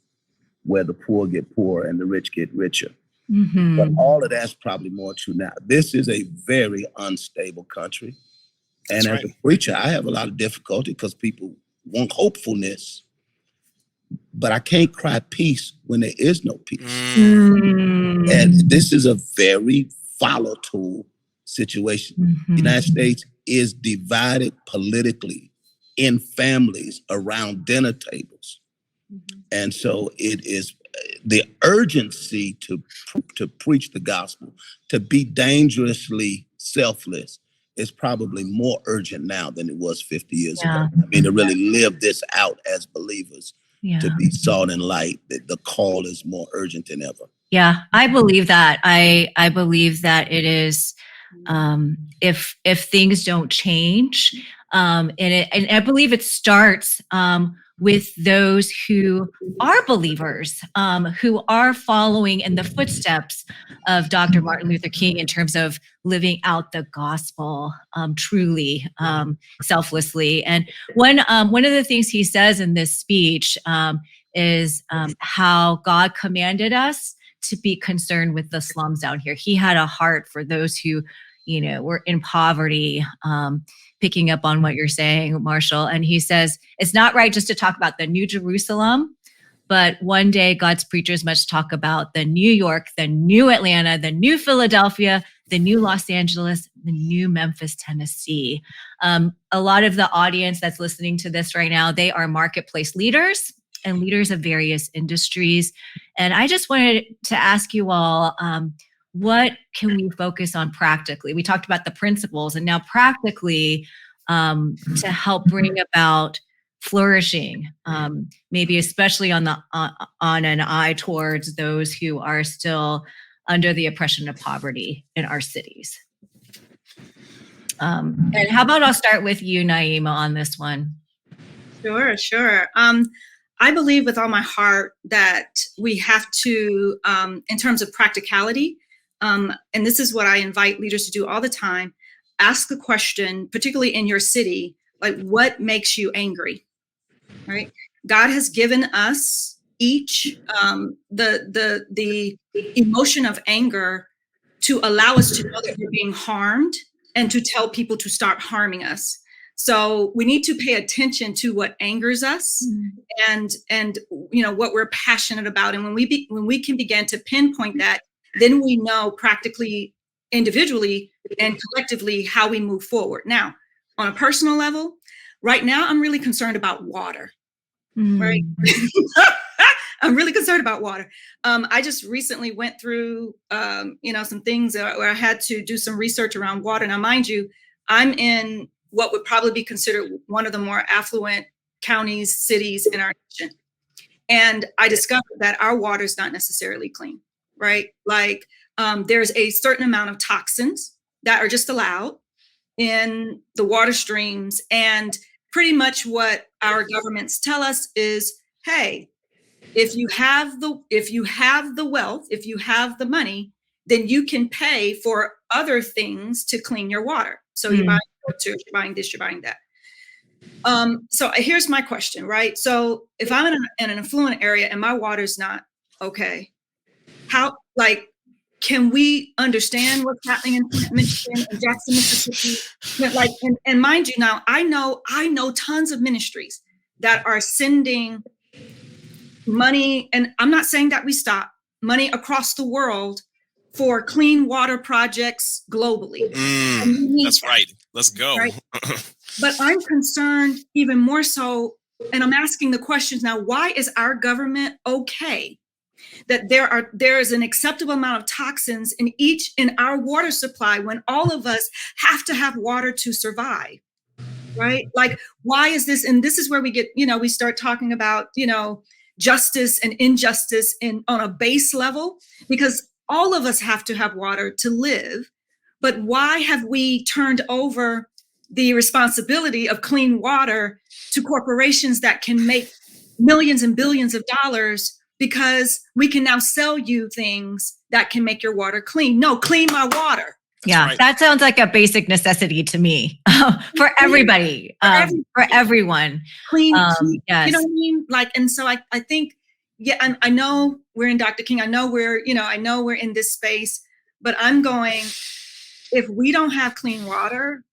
where the poor get poorer and the rich get richer. Mm-hmm. But all of that's probably more true now. This is a very unstable country. And as a preacher, I have a lot of difficulty because people want hopefulness, but I can't cry peace when there is no peace. Mm. And this is a very volatile situation. Mm-hmm. The United States is divided politically in families around dinner tables. Mm-hmm. And so it is the urgency to preach the gospel, to be dangerously selfless, is probably more urgent now than it was 50 years ago. I mean, to really live this out as believers, to be salt and light, the call is more urgent than ever. Yeah, I believe that. I believe that it is, if things don't change, and I believe it starts with those who are believers, who are following in the footsteps of Dr. Martin Luther King in terms of living out the gospel truly, selflessly. And one of the things he says in this speech is how God commanded us to be concerned with the slums down here. He had a heart for those who, were in poverty, picking up on what you're saying, Marshall. And he says, it's not right just to talk about the New Jerusalem, but one day God's preachers must talk about the New York, the new Atlanta, the new Philadelphia, the new Los Angeles, the new Memphis, Tennessee. A lot of the audience that's listening to this right now, they are marketplace leaders and leaders of various industries. And I just wanted to ask you all, what can we focus on practically? We talked about the principles, and now practically to help bring about flourishing, maybe especially on an eye towards those who are still under the oppression of poverty in our cities. And how about I'll start with you, Naima, on this one. Sure. I believe with all my heart that we have to, in terms of practicality, and this is what I invite leaders to do all the time, ask the question, particularly in your city, like, what makes you angry, right? God has given us each the emotion of anger to allow us to know that we're being harmed and to tell people to start harming us. So we need to pay attention to what angers us, and what we're passionate about. And when we can begin to pinpoint that, then we know practically, individually and collectively how we move forward. Now, on a personal level, right now, I'm really concerned about water, right? I'm really concerned about water. I just recently went through, some things where I had to do some research around water. Now, mind you, I'm in what would probably be considered one of the more affluent counties, cities in our nation. And I discovered that our water is not necessarily clean, right? Like there's a certain amount of toxins that are just allowed in the water streams. And pretty much what our governments tell us is, hey, if you have the wealth, if you have the money, then you can pay for other things to clean your water. So you're buying filters, you're buying this, you're buying that. So here's my question, right? So if I'm in an affluent area and my water's not okay, how, can we understand what's happening in Michigan and Jackson, Mississippi? And mind you, now I know tons of ministries that are sending money, and I'm not saying that we stop, money across the world for clean water projects globally. That's right. Let's go. Right? But I'm concerned even more so, and I'm asking the questions now, why is our government okay that there is an acceptable amount of toxins in our water supply when all of us have to have water to survive, right? Like, why is this? And this is where we get, we start talking about, justice and injustice on a base level, because all of us have to have water to live. But why have we turned over the responsibility of clean water to corporations that can make millions and billions of dollars because we can now sell you things that can make your water clean? No, clean my water. Yeah, right. That sounds like a basic necessity to me for everybody, for everyone. Clean, yes. You know what I mean? Like, and so I think, yeah, I know we're in Dr. King. I know we're in this space, but I'm going, if we don't have clean water,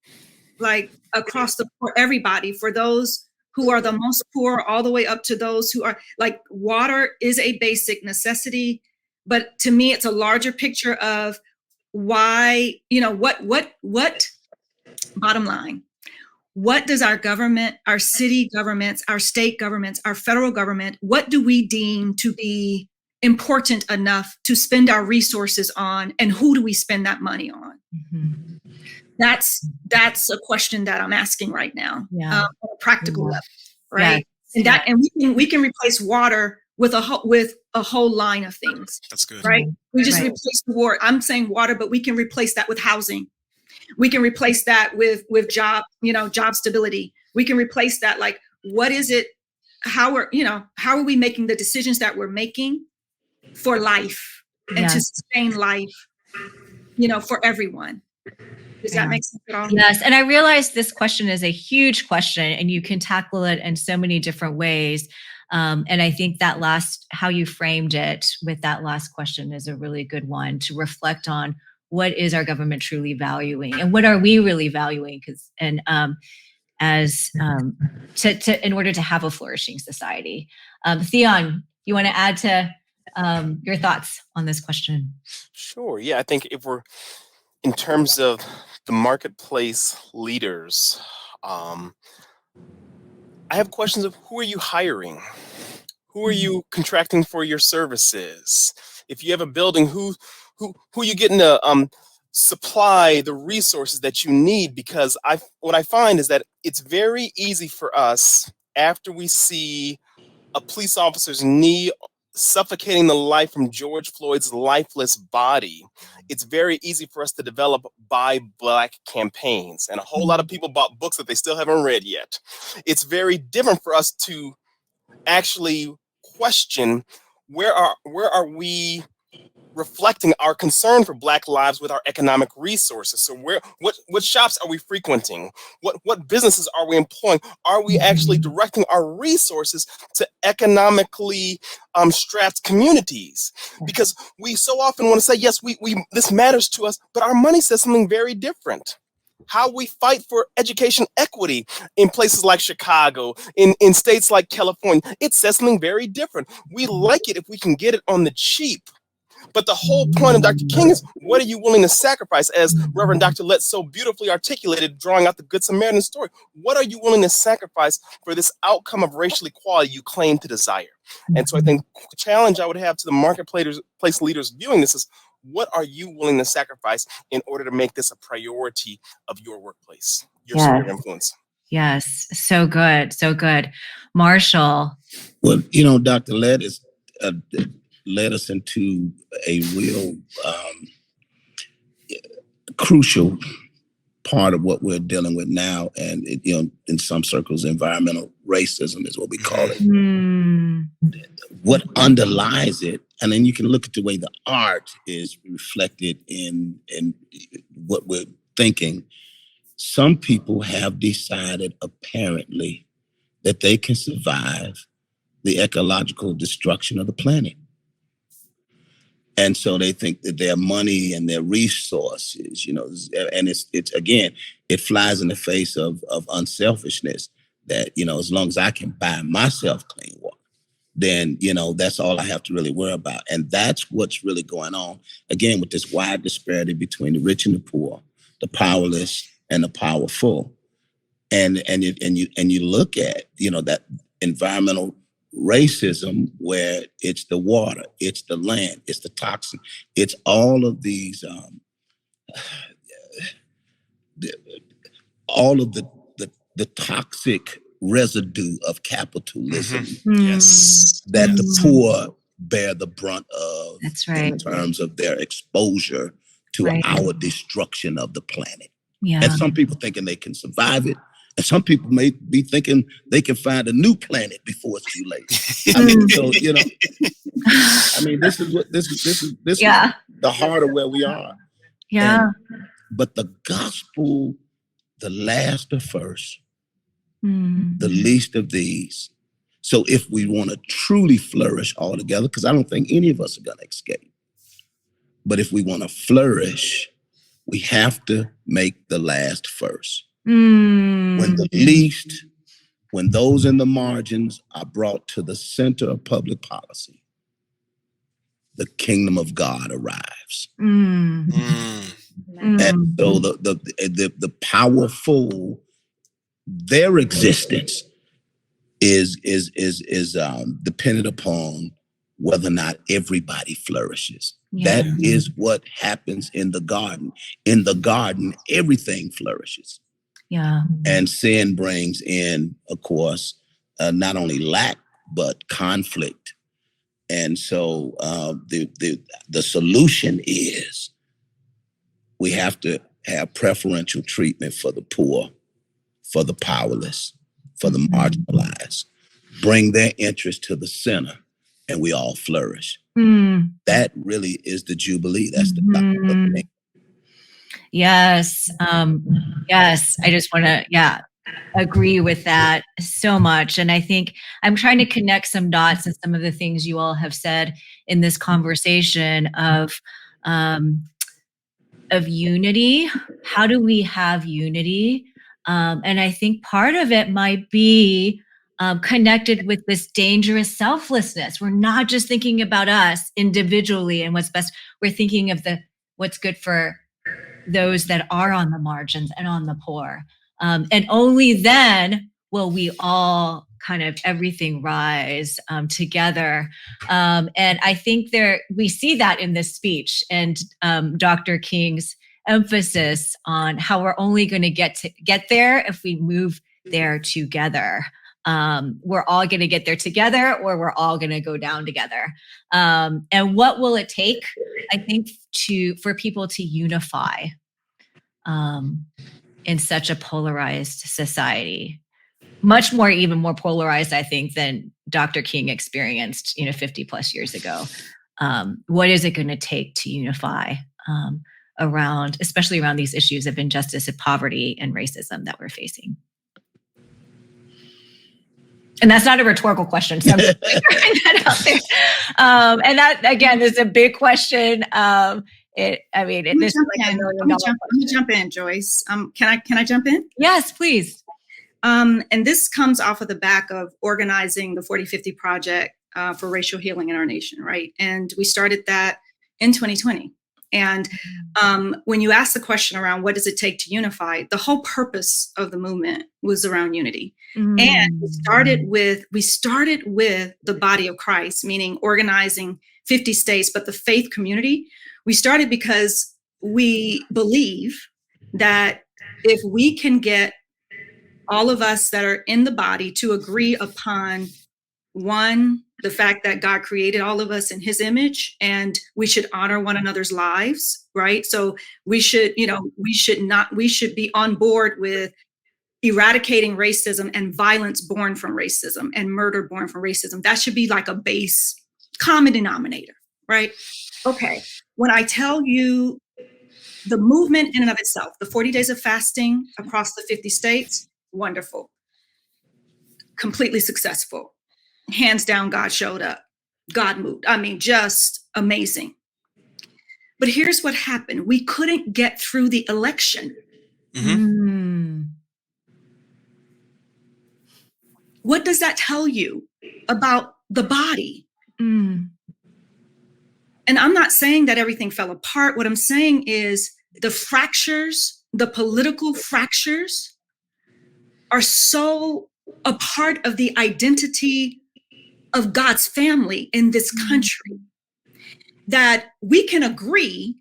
like across for everybody, for those who are the most poor, all the way up to those who are, like, water is a basic necessity. But to me, it's a larger picture of why, what bottom line, what does our government, our city governments, our state governments, our federal government, what do we deem to be important enough to spend our resources on, and who do we spend that money on? Mm-hmm. That's a question that I'm asking right now, on a practical level, right? Yes. And we can replace water with a whole line of things. That's good, right? We just replace the water. I'm saying water, but we can replace that with housing. We can replace that with job stability. We can replace that. Like, what is it? How are we making the decisions that we're making for life and to sustain life, for everyone? Does that make sense at all? Yes. And I realize this question is a huge question, and you can tackle it in so many different ways. And I think that how you framed it with that last question is a really good one to reflect on. What is our government truly valuing, and what are we really valuing? In order to have a flourishing society. Theon, you want to add to your thoughts on this question? Sure. Yeah, I think if we're in terms of the marketplace leaders, I have questions of who are you hiring? Who are you contracting for your services? If you have a building, who are you getting to supply the resources that you need? Because what I find is that it's very easy for us, after we see a police officer's knee suffocating the life from George Floyd's lifeless body, it's very easy for us to develop Buy Black campaigns. And a whole lot of people bought books that they still haven't read yet. It's very different for us to actually question where are we reflecting our concern for Black lives with our economic resources. So what shops are we frequenting? What businesses are we employing? Are we actually directing our resources to economically strapped communities? Because we so often want to say, yes, we this matters to us, but our money says something very different. How we fight for education equity in places like Chicago, in states like California, it says something very different. We like it if we can get it on the cheap. But the whole point of Dr. King is, what are you willing to sacrifice? As Reverend Dr. Letts so beautifully articulated, drawing out the Good Samaritan story, what are you willing to sacrifice for this outcome of racial equality you claim to desire? And so I think the challenge I would have to the marketplace leaders viewing this is, what are you willing to sacrifice in order to make this a priority of your workplace, your sphere of influence? Yes, so good, so good. Marshall. Well, Dr. Lett led us into a real crucial part of what we're dealing with now. And, in some circles, environmental racism is what we call it. What underlies it, and then you can look at the way the art is reflected in what we're thinking. Some people have decided, apparently, that they can survive the ecological destruction of the planet. And so they think that their money and their resources, and it's again, it flies in the face of unselfishness that, as long as I can buy myself clean water, then, that's all I have to really worry about. And that's what's really going on, again, with this wide disparity between the rich and the poor, the powerless and the powerful. And you look at, that environmental racism, where it's the water, it's the land, it's the toxin, it's all of these, all of the toxic residue of capitalism Yes. that the poor bear the brunt of. That's right. In terms of their exposure to our destruction of the planet. Yeah. And some people thinking they can survive it. And some people may be thinking they can find a new planet before it's too late. I mean, so, you know, I mean, this is the heart of where we are. Yeah. But the gospel, the last of first, the least of these. So if we want to truly flourish all together, because I don't think any of us are going to escape. But if we want to flourish, we have to make the last first. When the least, when those in the margins are brought to the center of public policy, the kingdom of God arrives. And so the powerful, their existence is dependent upon whether or not everybody flourishes. That is what happens in the garden. In the garden, everything flourishes. Yeah. And sin brings in, of course, not only lack, but conflict. And so the solution is we have to have preferential treatment for the poor, for the powerless, for the marginalized. Bring their interest to the center, and we all flourish. That really is the Jubilee. That's the thing. Yes. Yes. I just want to, agree with that so much. And I think I'm trying to connect some dots and some of the things you all have said in this conversation of unity. How do we have unity? And I think part of it might be connected with this dangerous selflessness. We're not just thinking about us individually and what's best. We're thinking of what's good for those that are on the margins and on the poor. And only then will we all kind of everything rise together. And I think we see that in this speech and Dr. King's emphasis on how we're only going to get there if we move there together. We're all going to get there together, or we're all going to go down together. And what will it take, I think, for people to unify in such a polarized society? Even more polarized, I think, than Dr. King experienced, 50 plus years ago. What is it going to take to unify especially around these issues of injustice and poverty and racism that we're facing? And that's not a rhetorical question, so I'm just throwing that out there. And that, again, is a big question. I'm gonna jump in, Joyce. Can I jump in? Yes, please. And this comes off of the back of organizing the 4050 Project for racial healing in our nation, right? And we started that in 2020. And when you ask the question around what does it take to unify, the whole purpose of the movement was around unity. And we started with the body of Christ, meaning organizing 50 states, but the faith community. We started because we believe that if we can get all of us that are in the body to agree upon the fact that God created all of us in his image, and we should honor one another's lives, right? So we should be on board with eradicating racism and violence born from racism and murder born from racism. That should be like a base common denominator, right? Okay. When I tell you the movement in and of itself, the 40 days of fasting across the 50 states, wonderful. Completely successful. Hands down, God showed up. God moved. I mean, just amazing. But here's what happened. We couldn't get through the election. What does that tell you about the body? And I'm not saying that everything fell apart. What I'm saying is the fractures, the political fractures, are so a part of the identity of God's family in this country, that we can agree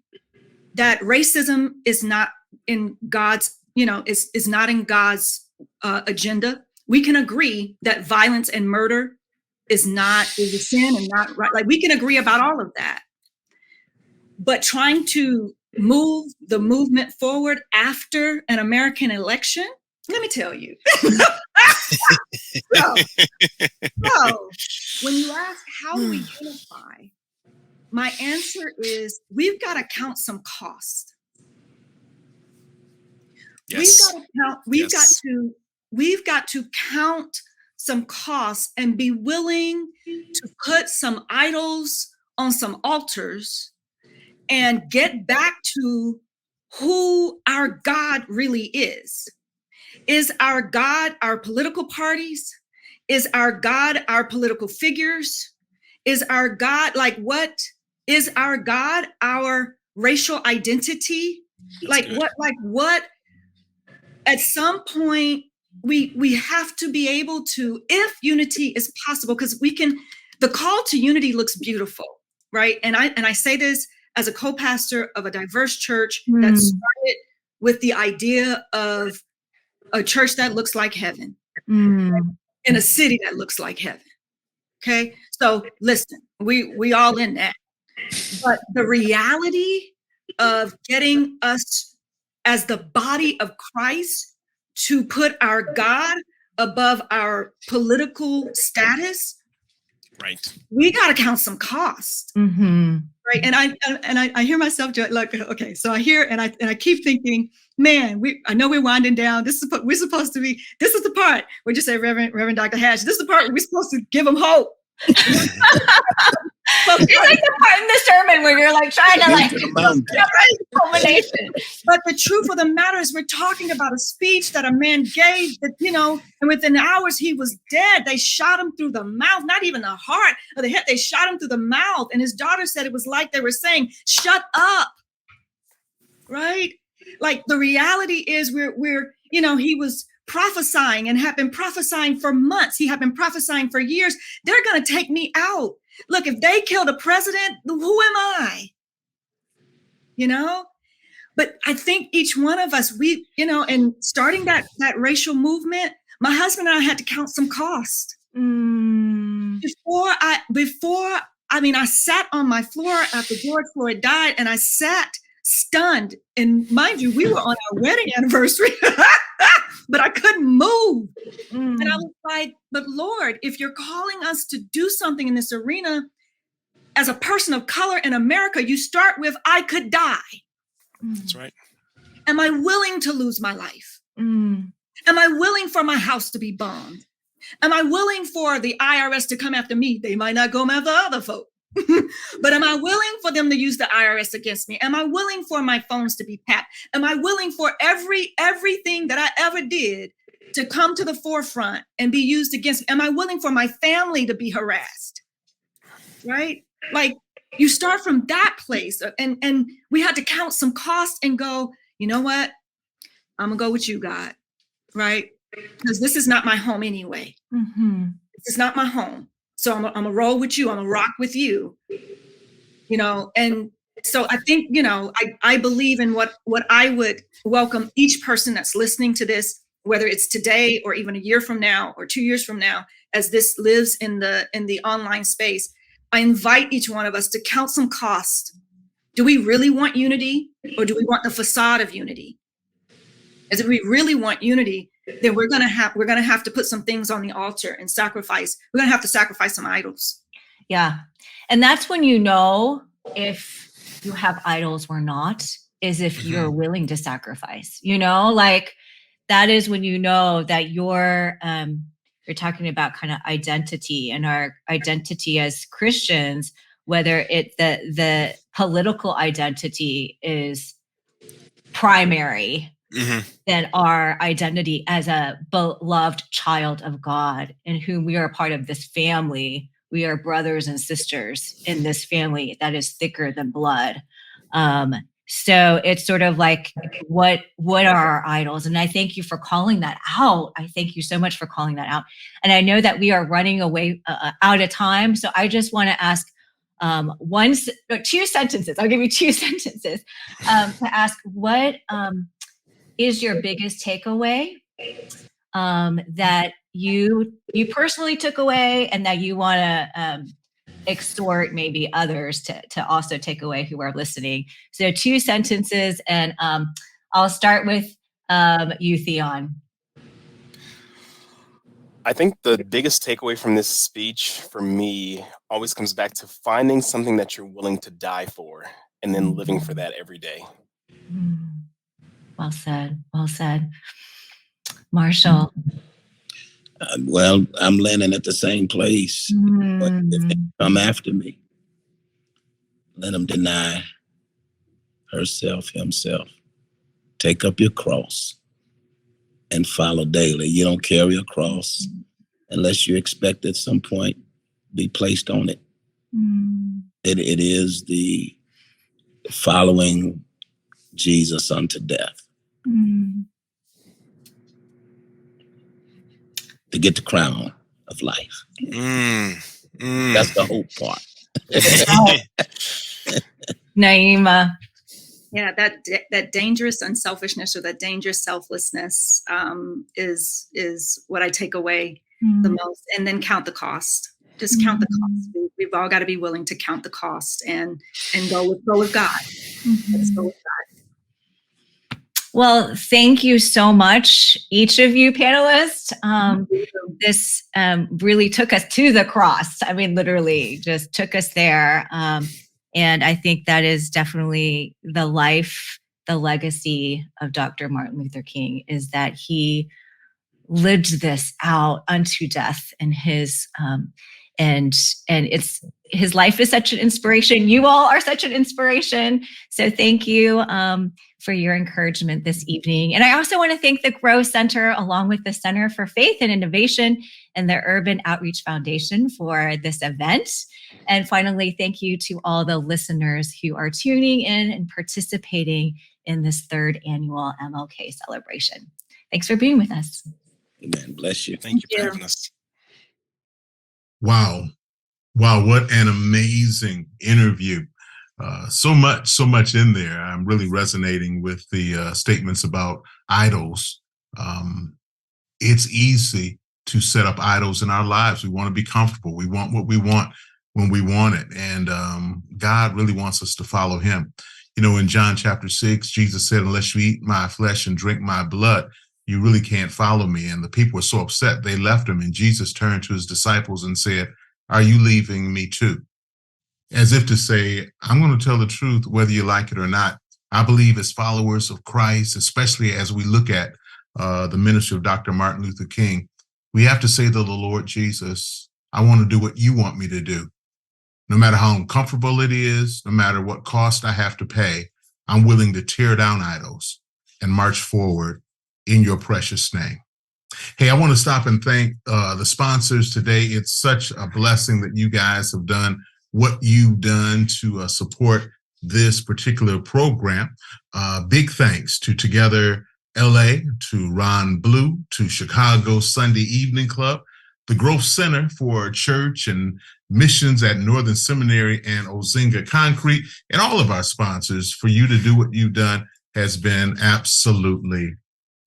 that racism is not in God's, is not in God's agenda. We can agree that violence and murder is a sin and not right. Like, we can agree about all of that. But trying to move the movement forward after an American election, let me tell you. So, when you ask how do we unify, my answer is we've got to count some cost. Yes. We've got to count some costs and be willing to put some idols on some altars and get back to who our God really is. Is our God our political parties? Is our God our political figures? Is our God, like, what is our God our racial identity? What at some point we have to be able to, if unity is possible, because the call to unity looks beautiful, right? And I say this as a co-pastor of a diverse church that started with the idea of a church that looks like heaven in a city that looks like heaven. Okay, so listen, we all in that, but the reality of getting us as the body of Christ to put our God above our political status, right? We got to count some cost, right? And I hear myself like, okay, so I hear and I keep thinking, man, I know we're winding down. This is the part where you say, Reverend Dr. Hatch, this is the part where we're supposed to give them hope. It's like the part in the sermon where you're like trying to culmination. But the truth of the matter is, we're talking about a speech that a man gave that, and within hours he was dead. They shot him through the mouth, not even the heart or the head. They shot him through the mouth. And his daughter said it was like they were saying, shut up. Right? Like, the reality is we're he was prophesying and had been prophesying for months. He had been prophesying for years. They're going to take me out. Look, if they killed a president, who am I? But I think each one of us, and starting that racial movement, my husband and I had to count some cost. I sat on my floor after George Floyd died, and I sat stunned. And mind you, we were on our wedding anniversary, but I couldn't move. And I was like, but Lord, if you're calling us to do something in this arena, as a person of color in America, you start with, I could die. That's right. Am I willing to lose my life? Am I willing for my house to be bombed? Am I willing for the IRS to come after me? They might not go after other folk. But am I willing for them to use the IRS against me? Am I willing for my phones to be tapped? Am I willing for everything that I ever did to come to the forefront and be used against me? Am I willing for my family to be harassed? Right? Like, you start from that place, and we had to count some costs and go, you know what? I'm gonna go with you, God, right? Because this is not my home anyway. This is not my home. So I'm gonna roll with you. I'm gonna rock with you, and so I think, I believe in what I would welcome each person that's listening to this, whether it's today or even a year from now or 2 years from now, as this lives in the online space. I invite each one of us to count some cost. Do we really want unity, or do we want the facade of unity? As if we really want unity, then we're gonna have to put some things on the altar and sacrifice. We're gonna have to sacrifice some idols. Yeah. And that's when you know if you have idols or not, is if you're willing to sacrifice, like that is when you know that you're talking about kind of identity, and our identity as Christians, whether the political identity is primary, than our identity as a beloved child of God, in whom we are a part of this family. We are brothers and sisters in this family that is thicker than blood. So it's sort of like, what are our idols? And I thank you for calling that out. I thank you so much for calling that out. And I know that we are running away out of time. So I just want to ask two sentences. I'll give you two sentences to ask, what is your biggest takeaway that you personally took away, and that you want to exhort maybe others to also take away who are listening? So 2 sentences, and I'll start with you, Theon. I think the biggest takeaway from this speech for me always comes back to finding something that you're willing to die for, and then living for that every day. Well said. Well said. Marshall. Well, I'm landing at the same place. But if they come after me, let them deny herself, himself. Take up your cross and follow daily. You don't carry a cross unless you expect at some point be placed on it. It is the following Jesus unto death. To get the crown of life. That's the hope part. Naima. Yeah, that dangerous unselfishness, or that dangerous selflessness is what I take away the most. And then count the cost. Just count the cost. We've all got to be willing to count the cost and go with God. Let's go with God. Well, thank you so much, each of you panelists. This really took us to the cross. I mean, literally just took us there. And I think that is definitely the life, the legacy of Dr. Martin Luther King, is that he lived this out unto death, and his his life is such an inspiration. You all are such an inspiration. So thank you for your encouragement this evening. And I also want to thank the Grow Center, along with the Center for Faith and Innovation and the Urban Outreach Foundation, for this event. And finally, thank you to all the listeners who are tuning in and participating in this 3rd annual MLK celebration. Thanks for being with us. Amen. Bless you. Thank you for having us. Wow. What an amazing interview. So much in there. I'm really resonating with the statements about idols. It's easy to set up idols in our lives. We want to be comfortable. We want what we want when we want it. And God really wants us to follow him. You know, in John chapter 6, Jesus said, unless you eat my flesh and drink my blood, you really can't follow me. And the people were so upset, they left him. And Jesus turned to his disciples and said, are you leaving me too? As if to say, I'm going to tell the truth, whether you like it or not. I believe as followers of Christ, especially as we look at the ministry of Dr. Martin Luther King, we have to say to the Lord Jesus, I want to do what you want me to do. No matter how uncomfortable it is, no matter what cost I have to pay, I'm willing to tear down idols and march forward in your precious name. Hey, I want to stop and thank the sponsors today. It's such a blessing that you guys have done what you've done to support this particular program. Big thanks to Together LA, to Ron Blue, to Chicago Sunday Evening Club, the Growth Center for Church and Missions at Northern Seminary and Ozinga Concrete, and all of our sponsors. For you to do what you've done has been absolutely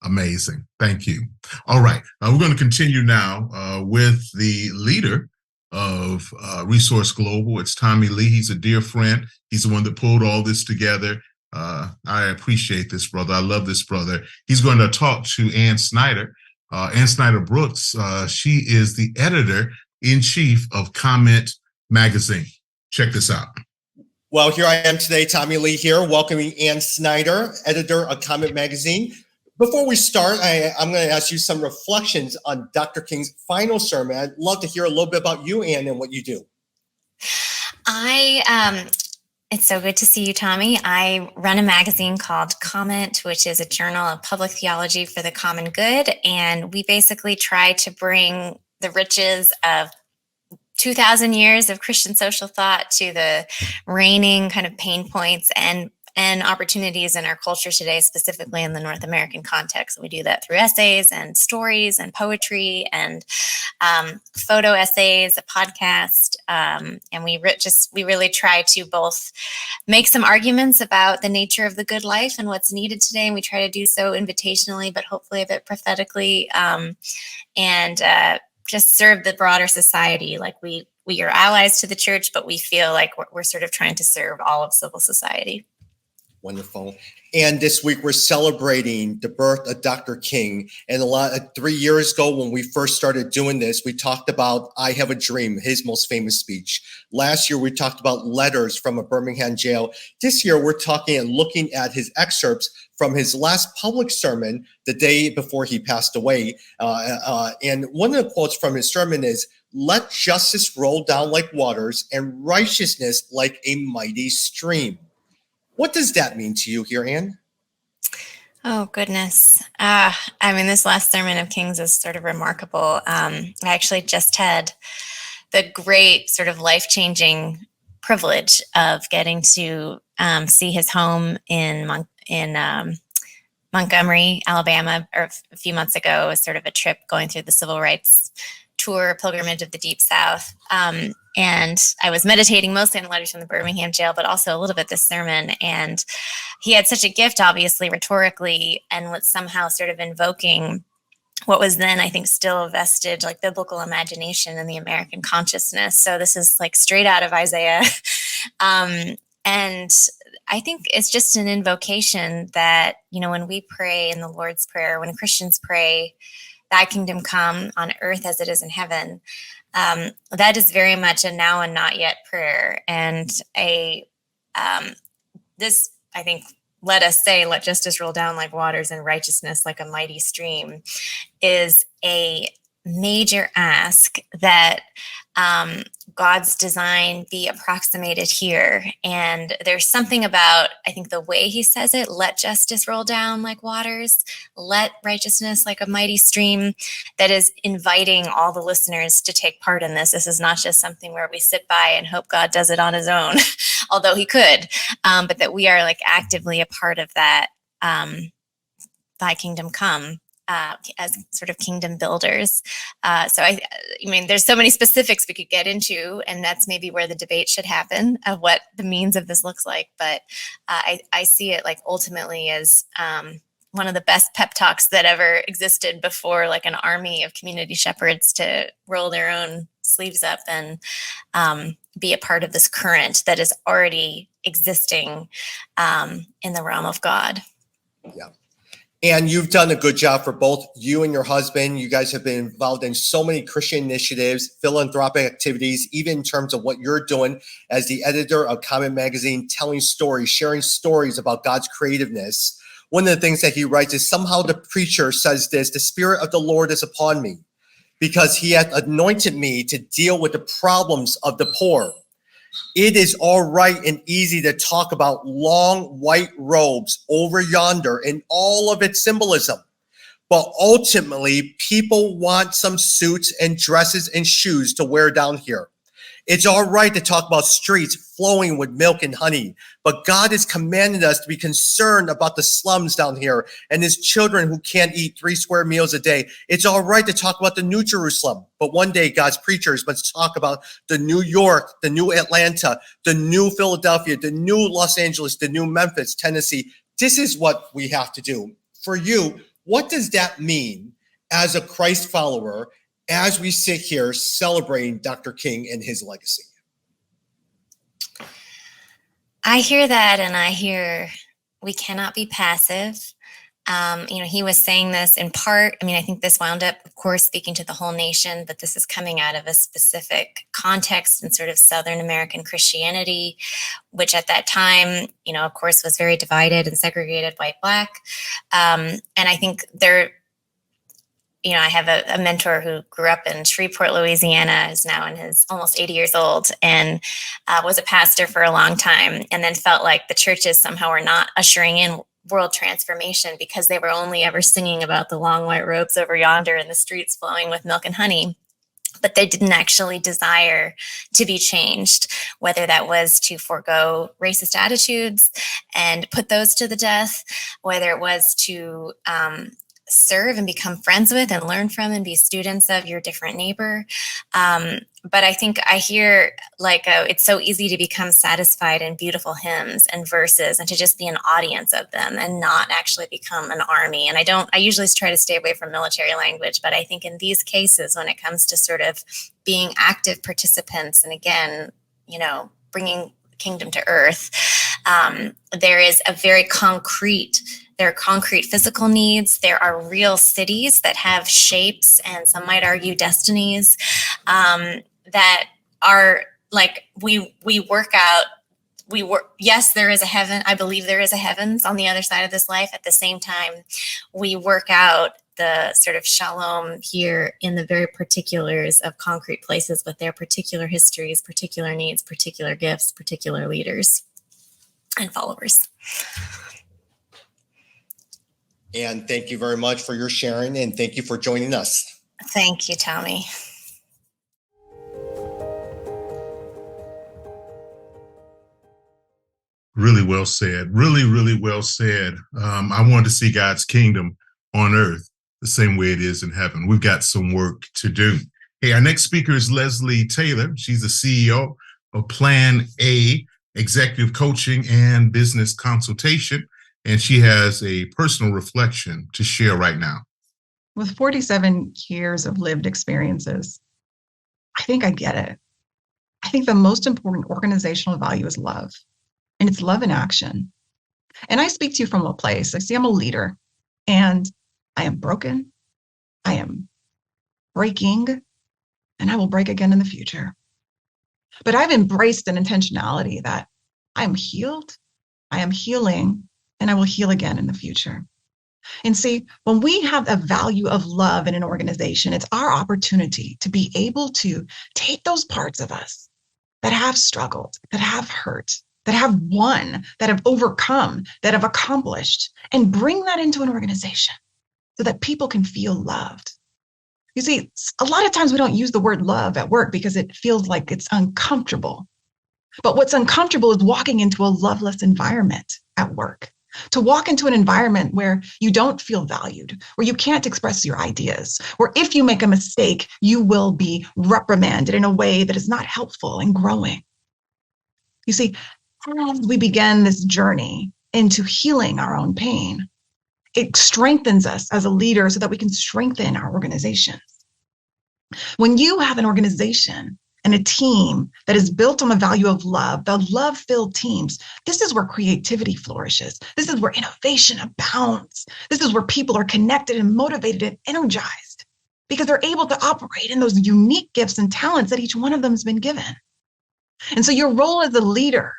amazing. Thank you. All right. We're going to continue now with the leader of Resource Global. It's Tommy Lee. He's a dear friend. He's the one that pulled all this together. I appreciate this brother. I love this brother. He's going to talk to Ann Snyder. Ann Snyder Brooks. She is the editor-in-chief of Comment Magazine. Check this out. Well, here I am today, Tommy Lee here, welcoming Ann Snyder, editor of Comment Magazine. Before we start, I'm going to ask you some reflections on Dr. King's final sermon. I'd love to hear a little bit about you, Ann, and what you do. It's so good to see you, Tommy. I run a magazine called Comment, which is a journal of public theology for the common good. And we basically try to bring the riches of 2,000 years of Christian social thought to the reigning kind of pain points and and opportunities in our culture today, specifically in the North American context. We do that through essays and stories and poetry and photo essays, a podcast, and we really try to both make some arguments about the nature of the good life and what's needed today, and we try to do so invitationally, but hopefully a bit prophetically, and just serve the broader society. Like we are allies to the church, but we feel like we're sort of trying to serve all of civil society. Wonderful. And this week we're celebrating the birth of Dr. King. And 3 years ago, when we first started doing this, we talked about I Have a Dream, his most famous speech. Last year, we talked about letters from a Birmingham jail. This year, we're talking and looking at his excerpts from his last public sermon the day before he passed away. And one of the quotes from his sermon is, "Let justice roll down like waters and righteousness like a mighty stream." What does that mean to you here, Anne? Oh, goodness. This last sermon of King's is sort of remarkable. I actually just had the great sort of life-changing privilege of getting to see his home in Montgomery, Alabama, or a few months ago, as sort of a trip going through the civil rights tour pilgrimage of the Deep South. And I was meditating mostly on letters from the Birmingham Jail, but also a little bit this sermon. And he had such a gift, obviously, rhetorically, and was somehow sort of invoking what was then, I think, still a vestige, like biblical imagination in the American consciousness. So this is like straight out of Isaiah. And I think it's just an invocation that, when we pray in the Lord's Prayer, when Christians pray, "Thy kingdom come on earth as it is in heaven," that is very much a now and not yet prayer. And this, I think, let us say, "Let justice roll down like waters and righteousness like a mighty stream," is a major ask that God's design be approximated here. And there's something about, I think, the way he says it, "Let justice roll down like waters, let righteousness like a mighty stream," that is inviting all the listeners to take part in this. This is not just something where we sit by and hope God does it on his own, although he could, but that we are like actively a part of that "Thy kingdom come," as sort of kingdom builders. So there's so many specifics we could get into, and that's maybe where the debate should happen of what the means of this looks like. But I see it like ultimately as one of the best pep talks that ever existed before, like an army of community shepherds to roll their own sleeves up and be a part of this current that is already existing in the realm of God. Yeah. And you've done a good job for both you and your husband. You guys have been involved in so many Christian initiatives, philanthropic activities, even in terms of what you're doing as the editor of Comment Magazine, telling stories, sharing stories about God's creativeness. One of the things that he writes is, "Somehow the preacher says this, 'The Spirit of the Lord is upon me, because he hath anointed me to deal with the problems of the poor.' It is all right and easy to talk about long white robes over yonder and all of its symbolism. But ultimately, people want some suits and dresses and shoes to wear down here. It's all right to talk about streets flowing with milk and honey, but God has commanded us to be concerned about the slums down here and his children who can't eat 3 square meals a day. It's all right to talk about the New Jerusalem, but one day God's preachers must talk about the New York, the new Atlanta, the new Philadelphia, the new Los Angeles, the new Memphis, Tennessee. This is what we have to do." For you, what does that mean as a Christ follower as we sit here celebrating Dr. King and his legacy? I hear that, and I hear we cannot be passive. He was saying this in part. I think this wound up, of course, speaking to the whole nation, but this is coming out of a specific context in sort of Southern American Christianity, which at that time, of course, was very divided and segregated, white-black. And I think I have a mentor who grew up in Shreveport, Louisiana, is now in his almost 80 years old, and was a pastor for a long time, and then felt like the churches somehow were not ushering in world transformation because they were only ever singing about the long white robes over yonder and the streets flowing with milk and honey. but they didn't actually desire to be changed, whether that was to forego racist attitudes and put those to the death, whether it was to serve and become friends with and learn from and be students of your different neighbor. But I think I hear it's so easy to become satisfied in beautiful hymns and verses and to just be an audience of them and not actually become an army. And I usually try to stay away from military language, but I think in these cases, when it comes to sort of being active participants and again, bringing kingdom to earth, there is a very there are concrete physical needs. There are real cities that have shapes and some might argue destinies that are we work out. Yes, there is a heaven. I believe there is a heavens on the other side of this life. At the same time, we work out the sort of shalom here in the very particulars of concrete places with their particular histories, particular needs, particular gifts, particular leaders and followers. And thank you very much for your sharing, and thank you for joining us. Thank you, Tommy. Really well said. Really, really well said. I want to see God's kingdom on earth the same way it is in heaven. We've got some work to do. Hey, our next speaker is Leslie Taylor. She's the CEO of Plan A, Executive Coaching and Business Consultation. And she has a personal reflection to share right now. With 47 years of lived experiences, I think I get it. I think the most important organizational value is love, and it's love in action. And I speak to you from a place. I see I'm a leader, and I am broken, I am breaking, and I will break again in the future. But I've embraced an intentionality that I am healed, I am healing, and I will heal again in the future. And see, when we have a value of love in an organization, it's our opportunity to be able to take those parts of us that have struggled, that have hurt, that have won, that have overcome, that have accomplished, and bring that into an organization so that people can feel loved. You see, a lot of times we don't use the word love at work because it feels like it's uncomfortable. But what's uncomfortable is walking into a loveless environment at work. To walk into an environment where you don't feel valued, where you can't express your ideas, where if you make a mistake, you will be reprimanded in a way that is not helpful and growing. You see, as we begin this journey into healing our own pain, it strengthens us as a leader so that we can strengthen our organizations. When you have an organization and a team that is built on the value of love, the love-filled teams, this is where creativity flourishes. This is where innovation abounds. This is where people are connected and motivated and energized because they're able to operate in those unique gifts and talents that each one of them has been given. And so your role as a leader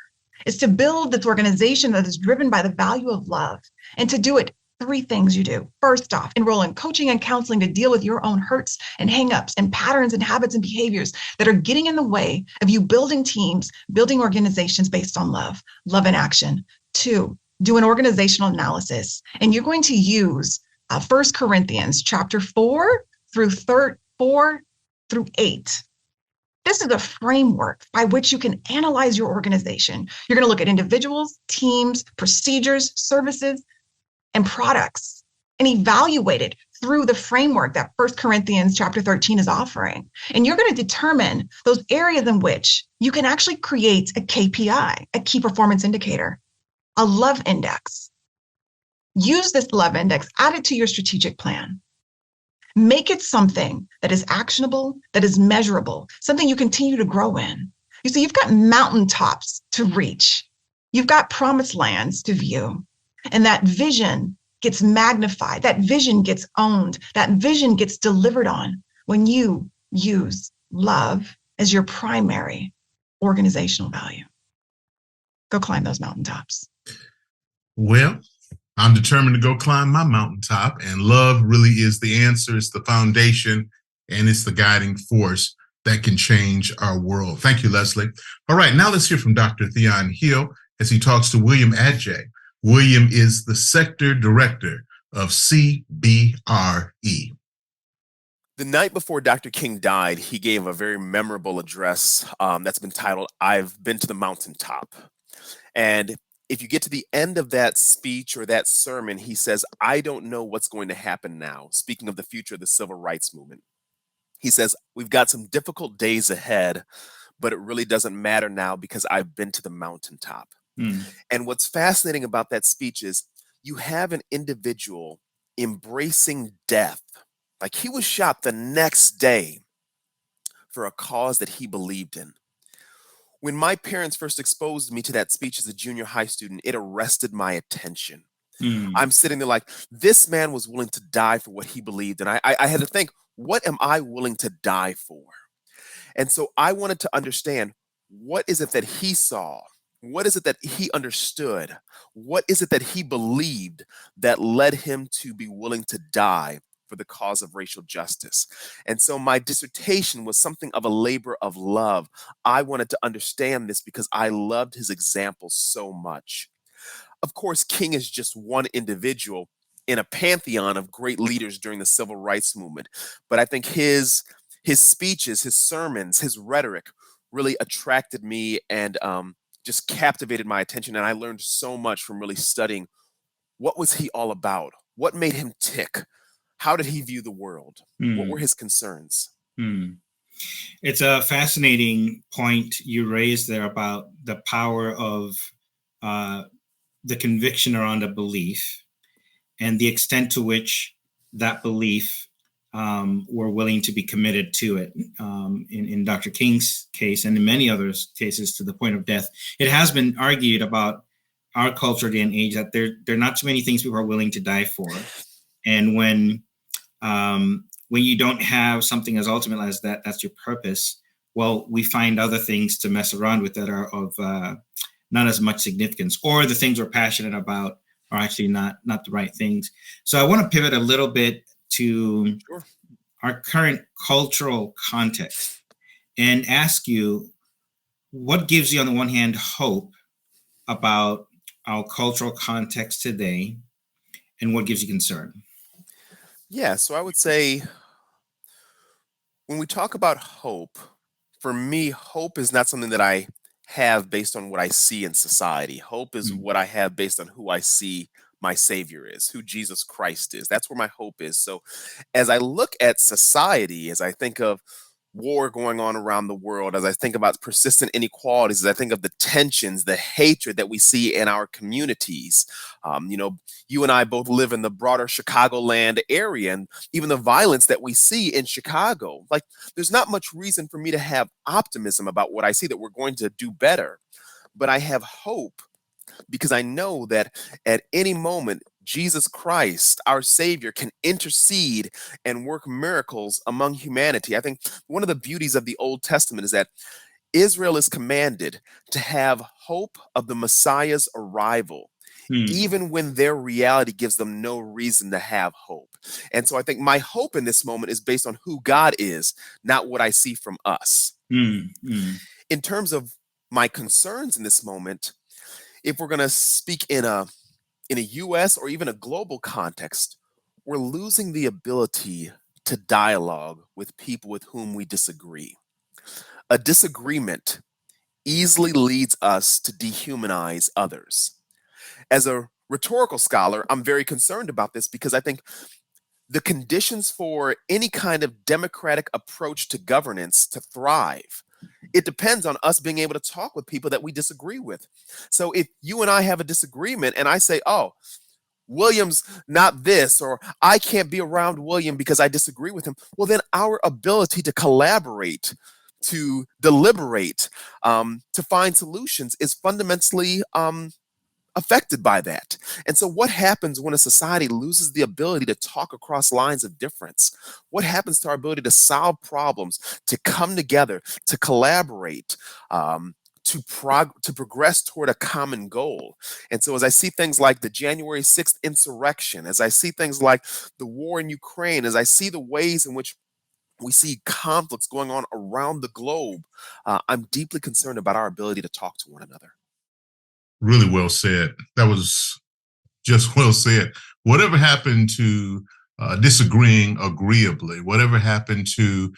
is to build this organization that is driven by the value of love, and to do it, 3 things you do. First off, enroll in coaching and counseling to deal with your own hurts and hangups and patterns and habits and behaviors that are getting in the way of you building teams, building organizations based on love, love in action. 2, do an organizational analysis. And you're going to use 1 Corinthians chapter 4 through 8. This is a framework by which you can analyze your organization. You're going to look at individuals, teams, procedures, services, and products, and evaluate it through the framework that 1 Corinthians chapter 13 is offering. And you're going to determine those areas in which you can actually create a KPI, a key performance indicator, a love index. Use this love index, add it to your strategic plan. Make it something that is actionable, that is measurable, something you continue to grow in. You see, you've got mountaintops to reach. You've got promised lands to view. And that vision gets magnified. That vision gets owned. That vision gets delivered on when you use love as your primary organizational value. Go climb those mountaintops. Well, I'm determined to go climb my mountaintop, and love really is the answer. It's the foundation, and it's the guiding force that can change our world. Thank you, Leslie. All right, now let's hear from Dr. Theon Hill as he talks to William Adjay. William is the Sector Director of CBRE. The night before Dr. King died, he gave a very memorable address that's been titled, "I've Been to the Mountaintop." And if you get to the end of that speech or that sermon, he says, "I don't know what's going to happen now," speaking of the future of the civil rights movement. He says, "We've got some difficult days ahead, but it really doesn't matter now because I've been to the mountaintop." And what's fascinating about that speech is you have an individual embracing death. Like, he was shot the next day for a cause that he believed in. When my parents first exposed me to that speech as a junior high student, it arrested my attention. I'm sitting there like, this man was willing to die for what he believed in. I had to think, what am I willing to die for? And so I wanted to understand, what is it that he saw? What is it that he understood? What is it that he believed that led him to be willing to die for the cause of racial justice? And so my dissertation was something of a labor of love. I wanted to understand this because I loved his example so much. Of course, King is just one individual in a pantheon of great leaders during the civil rights movement. But I think his speeches, his sermons, his rhetoric really attracted me and just captivated my attention. And I learned so much from really studying, what was he all about? What made him tick? How did he view the world? What were his concerns? It's a fascinating point you raised there about the power of the conviction around a belief and the extent to which that belief were willing to be committed to it. In Dr. King's case and in many others cases to the point of death, it has been argued about our culture day and age that there are not too many things people are willing to die for. And when you don't have something as ultimate as that, that's your purpose, well, we find other things to mess around with that are of not as much significance, or the things we're passionate about are actually not the right things. So I want to pivot a little bit to our current cultural context and ask you, what gives you on the one hand hope about our cultural context today, and what gives you concern? Yeah, so I would say when we talk about hope, for me, hope is not something that I have based on what I see in society. Hope is what I have based on who I see my Savior is, who Jesus Christ is. That's where my hope is. So as I look at society, as I think of war going on around the world, as I think about persistent inequalities, as I think of the tensions, the hatred that we see in our communities, you and I both live in the broader Chicagoland area, and even the violence that we see in Chicago, like, there's not much reason for me to have optimism about what I see, that we're going to do better. But I have hope because I know that at any moment, Jesus Christ, our Savior, can intercede and work miracles among humanity. I think one of the beauties of the Old Testament is that Israel is commanded to have hope of the Messiah's arrival, even when their reality gives them no reason to have hope. And so I think my hope in this moment is based on who God is, not what I see from us. In terms of my concerns in this moment, if we're going to speak in a US or even a global context, we're losing the ability to dialogue with people with whom we disagree. A disagreement easily leads us to dehumanize others. As a rhetorical scholar, I'm very concerned about this because I think the conditions for any kind of democratic approach to governance to thrive, it depends on us being able to talk with people that we disagree with. So if you and I have a disagreement and I say, oh, William's not this, or I can't be around William because I disagree with him, well, then our ability to collaborate, to deliberate, to find solutions is fundamentally affected by that. And so what happens when a society loses the ability to talk across lines of difference? What happens to our ability to solve problems, to come together, to collaborate, to progress toward a common goal? And so as I see things like the January 6th insurrection, as I see things like the war in Ukraine, as I see the ways in which we see conflicts going on around the globe, I'm deeply concerned about our ability to talk to one another. Really well said. That was just well said. Whatever happened to disagreeing agreeably? Whatever happened to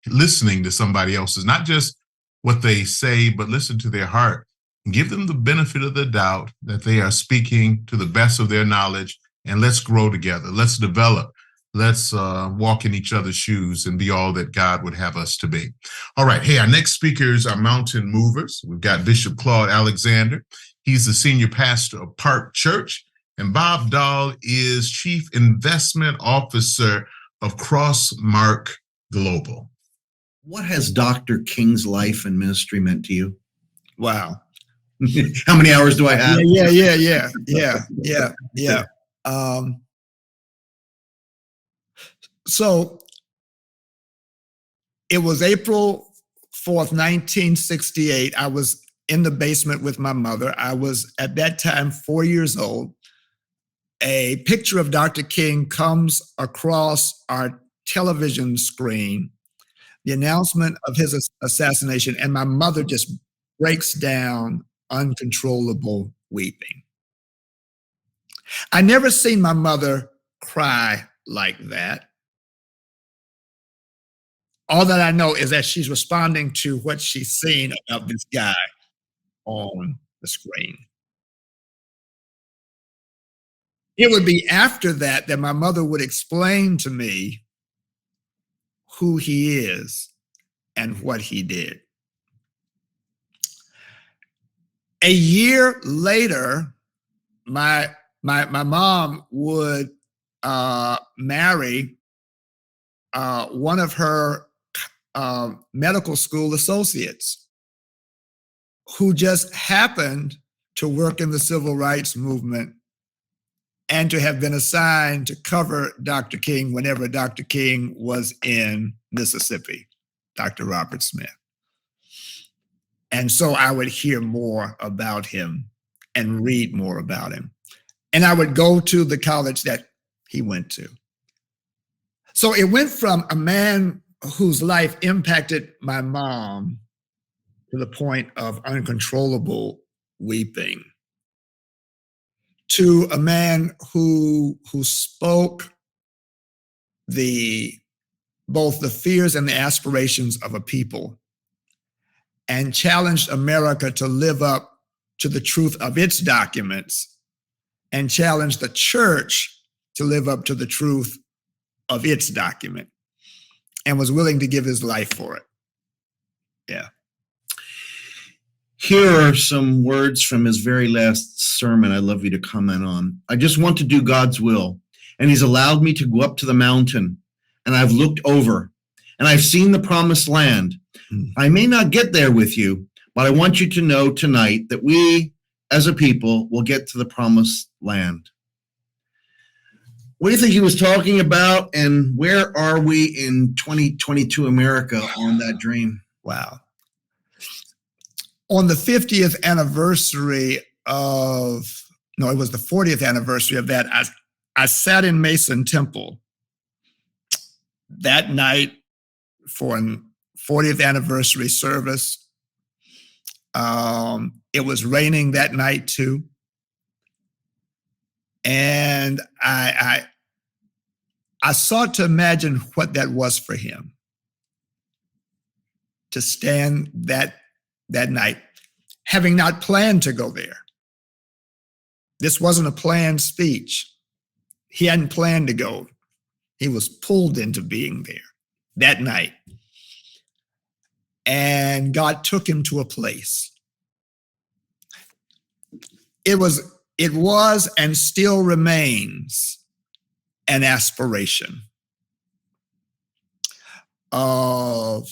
listening to somebody else's, not just what they say, but listen to their heart and give them the benefit of the doubt that they are speaking to the best of their knowledge, and let's grow together. Let's develop. Let's walk in each other's shoes and be all that God would have us to be. All right. Hey, our next speakers are mountain movers. We've got Bishop Claude Alexander. He's the senior pastor of Park Church. And Bob Dahl is Chief Investment Officer of Crossmark Global. What has Dr. King's life and ministry meant to you? Wow. How many hours do I have? Yeah. So it was April 4th, 1968. I was in the basement with my mother. I was at that time 4 years old. A picture of Dr. King comes across our television screen, the announcement of his assassination, and my mother just breaks down, uncontrollable weeping. I never seen my mother cry like that. All that I know is that she's responding to what she's seen about this guy on the screen. It would be after that that my mother would explain to me who he is and what he did. A year later, my mom would marry one of her medical school associates who just happened to work in the civil rights movement and to have been assigned to cover Dr. King whenever Dr. King was in Mississippi, Dr. Robert Smith. And so I would hear more about him and read more about him. And I would go to the college that he went to. So it went from a man whose life impacted my mom to the point of uncontrollable weeping, to a man who spoke both the fears and the aspirations of a people and challenged America to live up to the truth of its documents and challenged the church to live up to the truth of its document, and was willing to give his life for it. Yeah. Here are some words from his very last sermon I'd love you to comment on. I just want to do God's will, and he's allowed me to go up to the mountain, and I've looked over, and I've seen the promised land. I may not get there with you, but I want you to know tonight that we, as a people, will get to the promised land. What do you think he was talking about, and where are we in 2022 America on that dream? Wow. On the 50th anniversary it was the 40th anniversary of that, I sat in Mason Temple that night for an 40th anniversary service. It was raining that night too. And I sought to imagine what that was for him, to stand that night, having not planned to go there. This wasn't a planned speech. He hadn't planned to go. He was pulled into being there that night. And God took him to a place. It was and still remains an aspiration of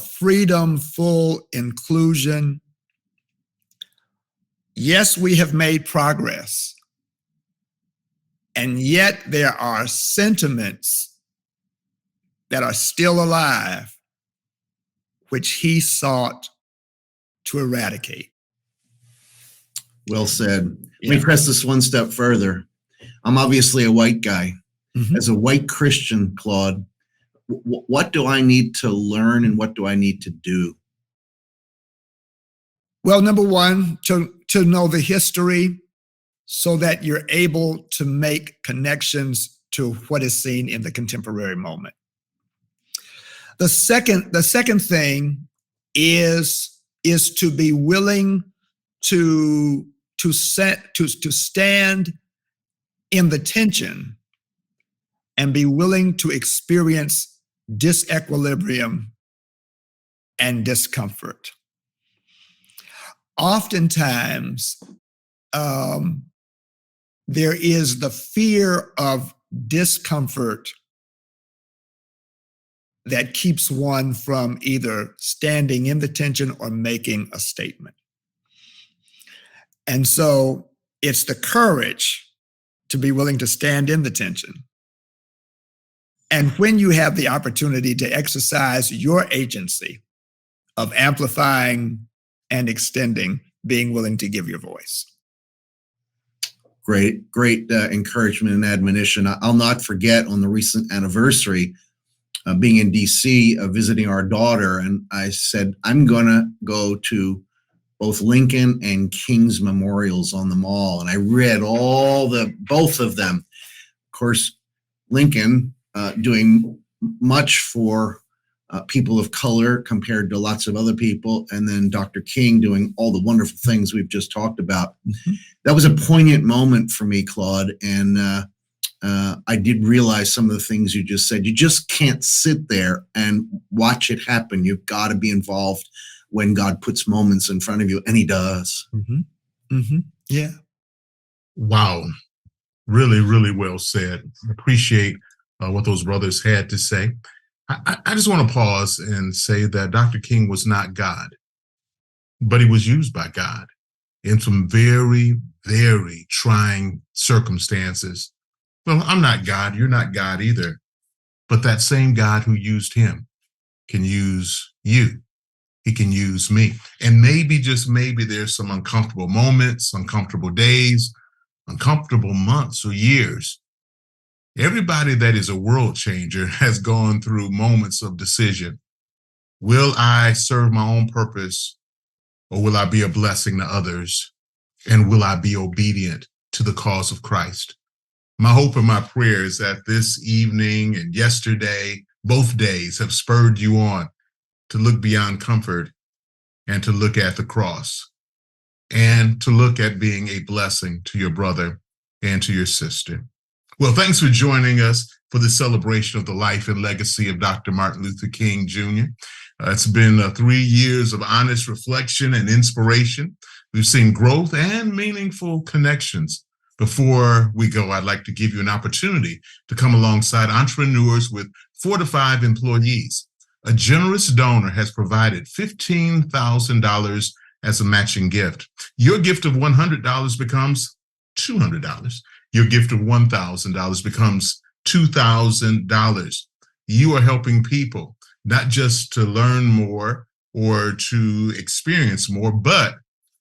freedom, full inclusion. Yes, we have made progress, and yet there are sentiments that are still alive, which he sought to eradicate. Well said. Let me press this one step further. I'm obviously a white guy. Mm-hmm. As a white Christian, Claude, what do I need to learn and what do I need to do? Well, number one, to know the history so that you're able to make connections to what is seen in the contemporary moment. The second thing is to be willing to stand in the tension and be willing to experience disequilibrium and discomfort. Oftentimes, there is the fear of discomfort that keeps one from either standing in the tension or making a statement. And so it's the courage to be willing to stand in the tension. And when you have the opportunity to exercise your agency of amplifying and extending, being willing to give your voice. Great encouragement and admonition. I'll not forget on the recent anniversary, being in DC, visiting our daughter, and I said, I'm going to go to both Lincoln and King's memorials on the mall. And I read both of them. Of course, Lincoln doing much for people of color compared to lots of other people, and then Dr. King doing all the wonderful things we've just talked about. Mm-hmm. That was a poignant moment for me, Claude, and I did realize some of the things you just said. You just can't sit there and watch it happen. You've got to be involved when God puts moments in front of you, and he does. Mm-hmm. Mm-hmm. Yeah. Wow. Really, really well said. Appreciate what those brothers had to say. I just want to pause and say that Dr. King was not God, but he was used by God in some very, very trying circumstances. Well, I'm not God. You're not God either. But that same God who used him can use you. He can use me. And maybe, just maybe, there's some uncomfortable moments, uncomfortable days, uncomfortable months or years. Everybody that is a world changer has gone through moments of decision. Will I serve my own purpose, or will I be a blessing to others? And will I be obedient to the cause of Christ? My hope and my prayer is that this evening and yesterday, both days, have spurred you on to look beyond comfort and to look at the cross and to look at being a blessing to your brother and to your sister. Well, thanks for joining us for the celebration of the life and legacy of Dr. Martin Luther King Jr. It's been 3 years of honest reflection and inspiration. We've seen growth and meaningful connections. Before we go, I'd like to give you an opportunity to come alongside entrepreneurs with 4 to 5 employees. A generous donor has provided $15,000 as a matching gift. Your gift of $100 becomes $200. Your gift of $1,000 becomes $2,000. You are helping people, not just to learn more or to experience more, but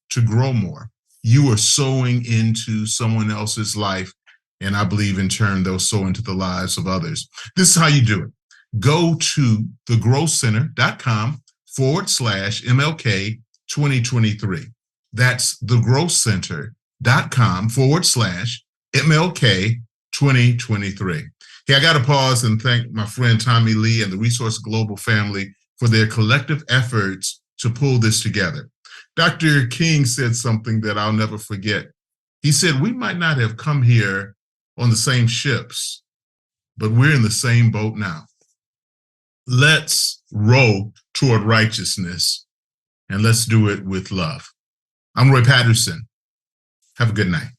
to grow more. You are sowing into someone else's life, and I believe in turn they'll sow into the lives of others. This is how you do it. Go to thegrowthcenter.com/MLK 2023. That's thegrowthcenter.com/MLK 2023. Hey, I got to pause and thank my friend Tommy Lee and the Resource Global family for their collective efforts to pull this together. Dr. King said something that I'll never forget. He said, we might not have come here on the same ships, but we're in the same boat now. Let's row toward righteousness, and let's do it with love. I'm Roy Patterson. Have a good night.